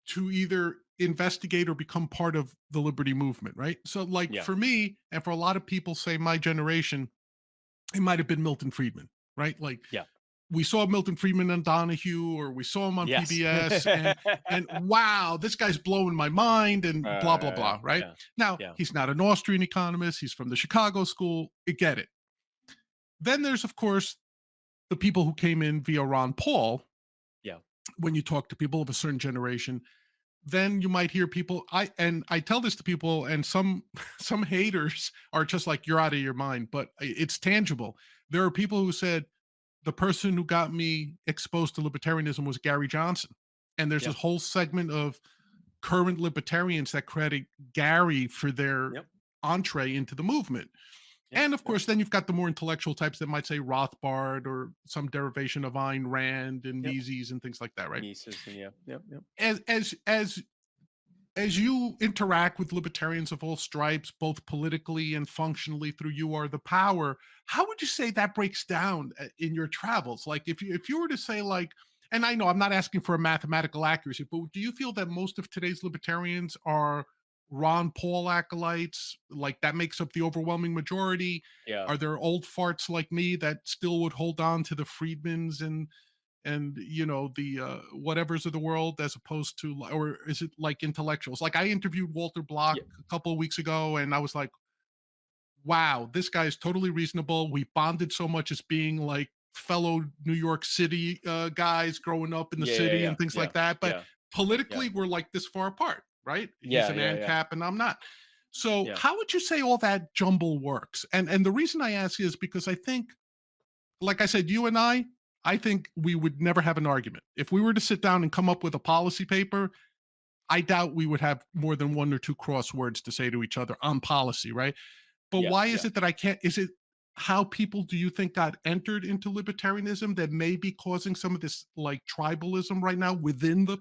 to either investigate or become part of the liberty movement, right? So, like Yeah. for me, and for a lot of people, say my generation, it might have been Milton Friedman, right? Like Yeah. we saw Milton Friedman on Donahue, or we saw him on Yes. PBS, and wow, this guy's blowing my mind, and blah blah blah, right? Yeah. Now Yeah. he's not an Austrian economist; he's from the Chicago school. I get it. Then there's, of course, the people who came in via Ron Paul. Yeah. When you talk to people of a certain generation, then you might hear people, I tell this to people, and some some haters are just like, you're out of your mind, but it's tangible. There are people who said the person who got me exposed to libertarianism was Gary Johnson, and there's Yeah. this whole segment of current libertarians that credit Gary for their Yep. entree into the movement. Yep. And of Yep. course, then you've got the more intellectual types that might say Rothbard or some derivation of Ayn Rand and Yep. Mises and things like that, right? Nieces and yeah. Yep. Yep. As you interact with libertarians of all stripes, both politically and functionally through You Are the Power, how would you say that breaks down in your travels? Like if you were to say, like, and I know I'm not asking for a mathematical accuracy, but do you feel that most of today's libertarians are Ron Paul acolytes? Like that makes up the overwhelming majority? Yeah. Are there old farts like me that still would hold on to the Friedmans and the whatevers of the world, as opposed to, or is it like intellectuals? Like I interviewed Walter Block Yeah. a couple of weeks ago, and I was like, wow, this guy is totally reasonable. We bonded so much as being like fellow New York City guys growing up in the Yeah, yeah, city yeah, and things yeah, like that. But yeah, yeah, politically, we're like this far apart, right? He's yeah, an yeah, yeah, ANCAP and I'm not. So yeah. how would you say all that jumble works? And the reason I ask is because I think, like I said, you and I think we would never have an argument. If we were to sit down and come up with a policy paper, I doubt we would have more than one or two crosswords to say to each other on policy, right? But Yeah, why is yeah. it that I can't? Is it how people do you think got entered into libertarianism that may be causing some of this like tribalism right now within I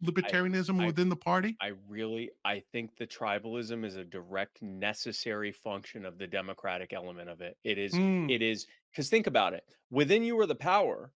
libertarianism I within the party? I think the tribalism is a direct necessary function of the democratic element of it. Mm, It is because think about it. Within you are the power.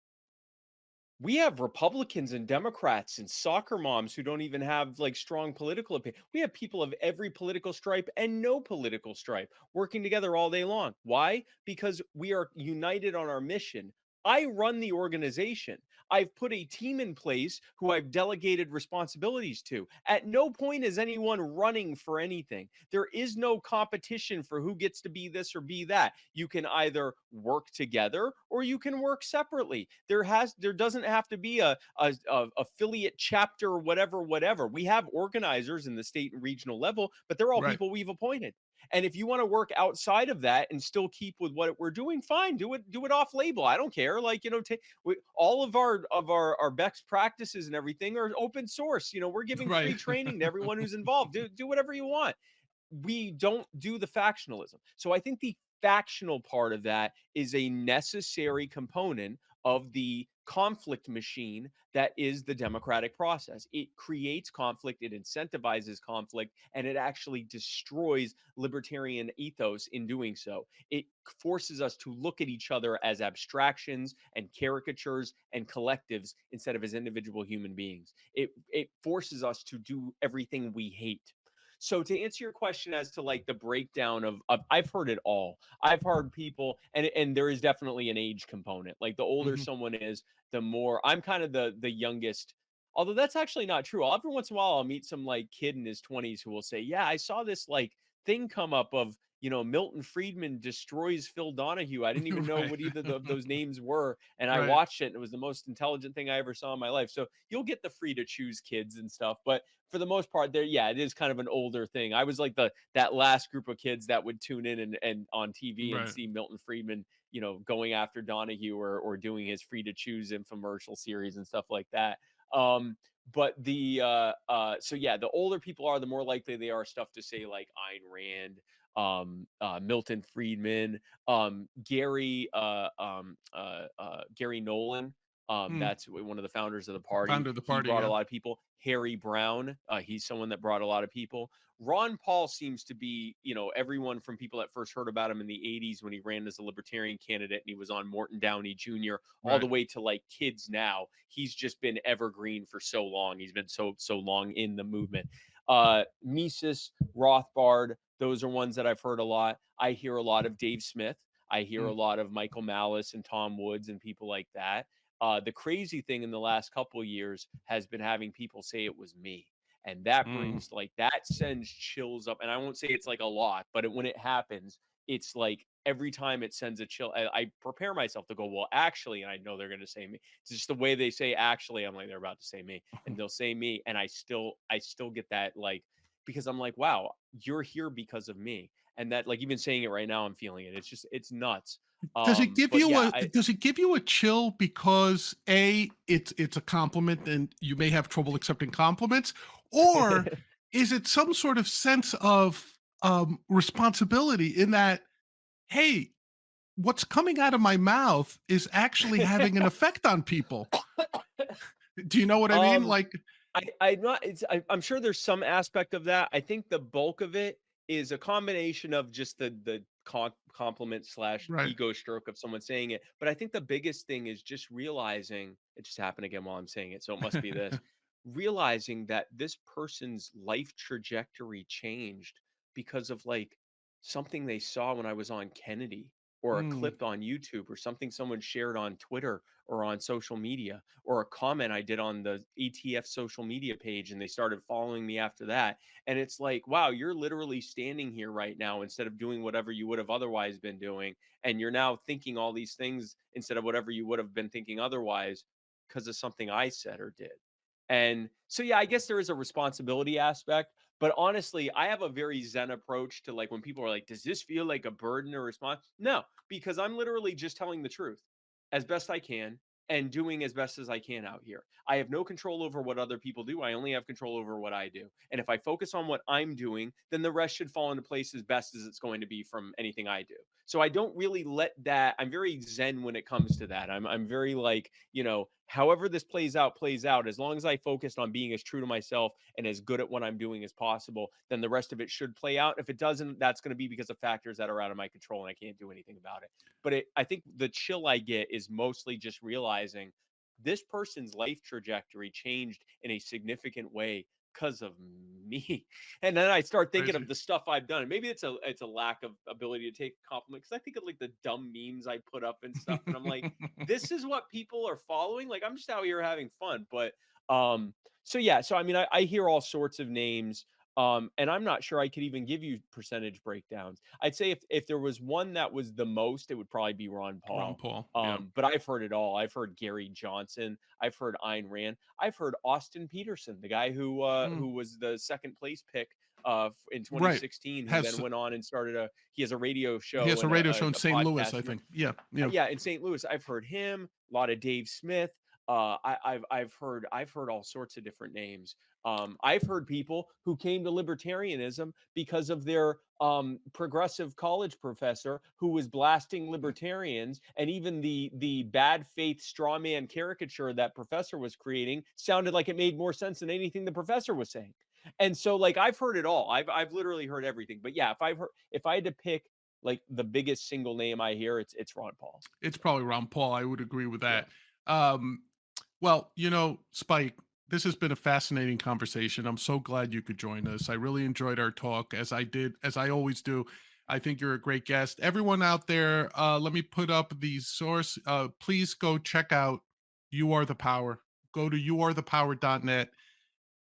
We have Republicans and Democrats and soccer moms who don't even have like strong political opinion. We have people of every political stripe and no political stripe working together all day long. Why? Because we are united on our mission. I run the organization. I've put a team in place who I've delegated responsibilities to. At no point is anyone running for anything. There is no competition for who gets to be this or be that. You can either work together or you can work separately. There doesn't have to be a affiliate chapter, whatever. We have organizers in the state and regional level, but they're all right, people we've appointed. And if you want to work outside of that and still keep with what we're doing, fine, do it off label. I don't care. Like, all of our best practices and everything are open source. We're giving right. free training to everyone who's involved. Do whatever you want. We don't do the factionalism. So I think the factional part of that is a necessary component of the conflict machine that is the democratic process. It creates conflict, it incentivizes conflict, and it actually destroys libertarian ethos in doing so. It forces us to look at each other as abstractions and caricatures and collectives instead of as individual human beings. It forces us to do everything we hate. So to answer your question as to like the breakdown of I've heard it all. I've heard people, and there is definitely an age component. Like the older Mhm. someone is, the more I'm kind of the youngest. Although that's actually not true. Every once in a while I'll meet some like kid in his 20s who will say, "Yeah, I saw this like thing come up of, Milton Friedman destroys Phil Donahue. I didn't even know Right. what either of those names were, and I Right. watched it and it was the most intelligent thing I ever saw in my life." So you'll get the free to choose kids and stuff, but for the most part, there, yeah, it is kind of an older thing. I was like that last group of kids that would tune in and on TV and Right. see Milton Friedman, going after Donahue or doing his free to choose infomercial series and stuff like that. But so yeah, the older people are, the more likely they are stuff to say like Ayn Rand, Milton Friedman, Gary Nolan. Mm. That's one of the founders of the party. Founder of the He party, brought a yeah. lot of people. Harry Brown, he's someone that brought a lot of people. Ron Paul seems to be, everyone from people that first heard about him in the 80s when he ran as a libertarian candidate and he was on Morton Downey Jr., all the Right. way to like kids now. He's just been evergreen for so long. He's been so long in the movement. Mises, Rothbard, those are ones that I've heard a lot. I hear a lot of Dave Smith. I hear a Mm. lot of Michael Malice and Tom Woods and people like that. The crazy thing in the last couple of years has been having people say it was me. And that Mm. brings like that sends chills up. And I won't say it's like a lot, but when it happens, it's like every time it sends a chill. I prepare myself to go, well, actually, and I know they're going to say me. It's just the way they say actually. I'm like, they're about to say me, and they'll say me, and I still get that like because I'm like, wow, you're here because of me, and that like even saying it right now, I'm feeling it. It's nuts. But yeah, Does it give you a chill because it's a compliment and you may have trouble accepting compliments, or is it some sort of sense of responsibility in that, hey, what's coming out of my mouth is actually having an effect on people? Do you know what I mean? um, Like, I'm not. I'm sure there's some aspect of that. I think the bulk of it is a combination of just the compliment slash right. ego stroke of someone saying it. But I think the biggest thing is just realizing it just happened again while I'm saying it, so it must be this. Realizing that this person's life trajectory changed because of like something they saw when I was on Kennedy. or a clip on YouTube or something someone shared on Twitter or on social media, or a comment I did on the ATF social media page and they started following me after that. And it's like, wow, you're literally standing here right now instead of doing whatever you would have otherwise been doing. And you're now thinking all these things instead of whatever you would have been thinking otherwise because of something I said or did. And so, yeah, I guess there is a responsibility aspect. But honestly, I have a very zen approach to, like, when people are like, does this feel like a burden or response? No, because I'm literally just telling the truth as best I can and doing as best as I can out here. I have no control over what other people do. I only have control over what I do. And if I focus on what I'm doing, then the rest should fall into place as best as it's going to be from anything I do. So I don't really let that, I'm very zen when it comes to that. I'm very like, however this plays out, as long as I focused on being as true to myself and as good at what I'm doing as possible, then the rest of it should play out. If it doesn't, that's going to be because of factors that are out of my control and I can't do anything about it. But I think the chill I get is mostly just realizing this person's life trajectory changed in a significant way because of me. And then I start thinking Crazy. of the stuff I've done. And maybe it's a lack of ability to take compliment, because I think of like the dumb memes I put up and stuff. And I'm like, this is what people are following. Like, I'm just out here having fun. But so yeah, so I mean, I hear all sorts of names. And I'm not sure I could even give you percentage breakdowns. I'd say if there was one that was the most, it would probably be Ron Paul. Ron Paul. Yeah. But I've heard it all. I've heard Gary Johnson. I've heard Ayn Rand. I've heard Austin Peterson, the guy who was the second place pick in 2016, who then went on and started he has a radio show. He has a radio show in St. Louis, I think. Yeah. Yeah, in St. Louis. I've heard him, a lot of Dave Smith. I've heard all sorts of different names. I've heard people who came to libertarianism because of their progressive college professor who was blasting libertarians, and even the bad faith straw man caricature that professor was creating sounded like it made more sense than anything the professor was saying. And so, like, I've heard it all. I've literally heard everything. But yeah, if I had to pick like the biggest single name I hear, it's Ron Paul. It's probably Ron Paul. I would agree with that. Yeah. Well, Spike, this has been a fascinating conversation. I'm so glad you could join us. I really enjoyed our talk, as I always do. I think you're a great guest. Everyone out there, let me put up the source. Please go check out You Are the Power. Go to youarethepower.net.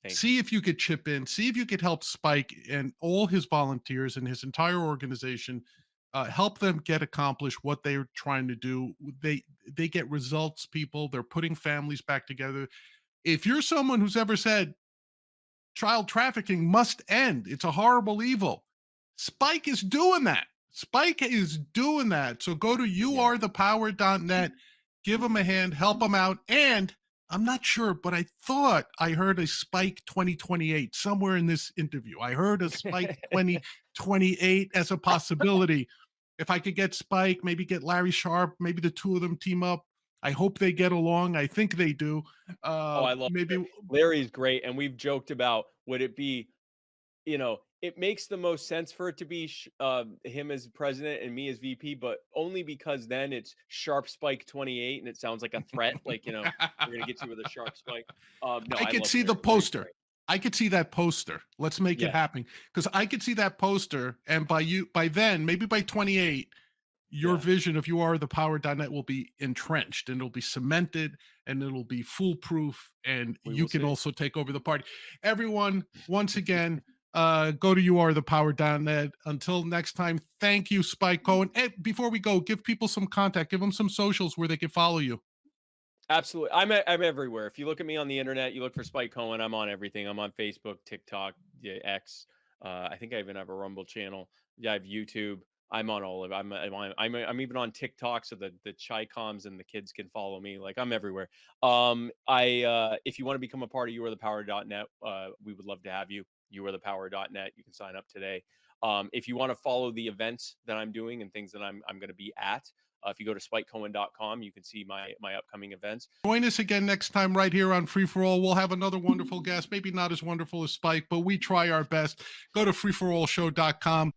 See if you could chip in. See if you could help Spike and all his volunteers and his entire organization. Help them get accomplished what they're trying to do. They get results, people. They're putting families back together. If you're someone who's ever said child trafficking must end, it's a horrible evil, Spike is doing that. Spike is doing that. So go to youarethepower.net, give them a hand, help them out. And I'm not sure, but I thought I heard a Spike 2028 somewhere in this interview. I heard a Spike 2028 as a possibility. If I could get Spike, maybe get Larry Sharp, maybe the two of them team up. I hope they get along. I think they do. I love it. Larry's great. And we've joked about, would it be, it makes the most sense for it to be him as president and me as VP, but only because then it's Sharp Spike 28 and it sounds like a threat. Like, we're going to get you with a Sharp Spike. No, I could see the poster. I could see that poster. Let's make it happen. Because I could see that poster. And by then, maybe by 28, your vision of youarethepower.net will be entrenched, and it'll be cemented, and it'll be foolproof, and you can also take over the party. Everyone, once again, go to youarethepower.net. Until next time, thank you, Spike Cohen. And before we go, give people some contact. Give them some socials where they can follow you. Absolutely. I'm everywhere. If you look at me on the internet, you look for Spike Cohen, I'm on everything. I'm on Facebook, TikTok, X. I think I even have a Rumble channel. Yeah, I have YouTube. I'm on all of it. I'm even on TikTok, so the Chi-Coms and the kids can follow me. Like, I'm everywhere. If you want to become a part of youarethepower.net, we would love to have you. youarethepower.net. You can sign up today. If you want to follow the events that I'm doing and things that I'm going to be at, if you go to spikecohen.com, you can see my upcoming events. Join us again next time right here on Free For All. We'll have another wonderful guest, maybe not as wonderful as Spike, but we try our best. Go to freeforallshow.com.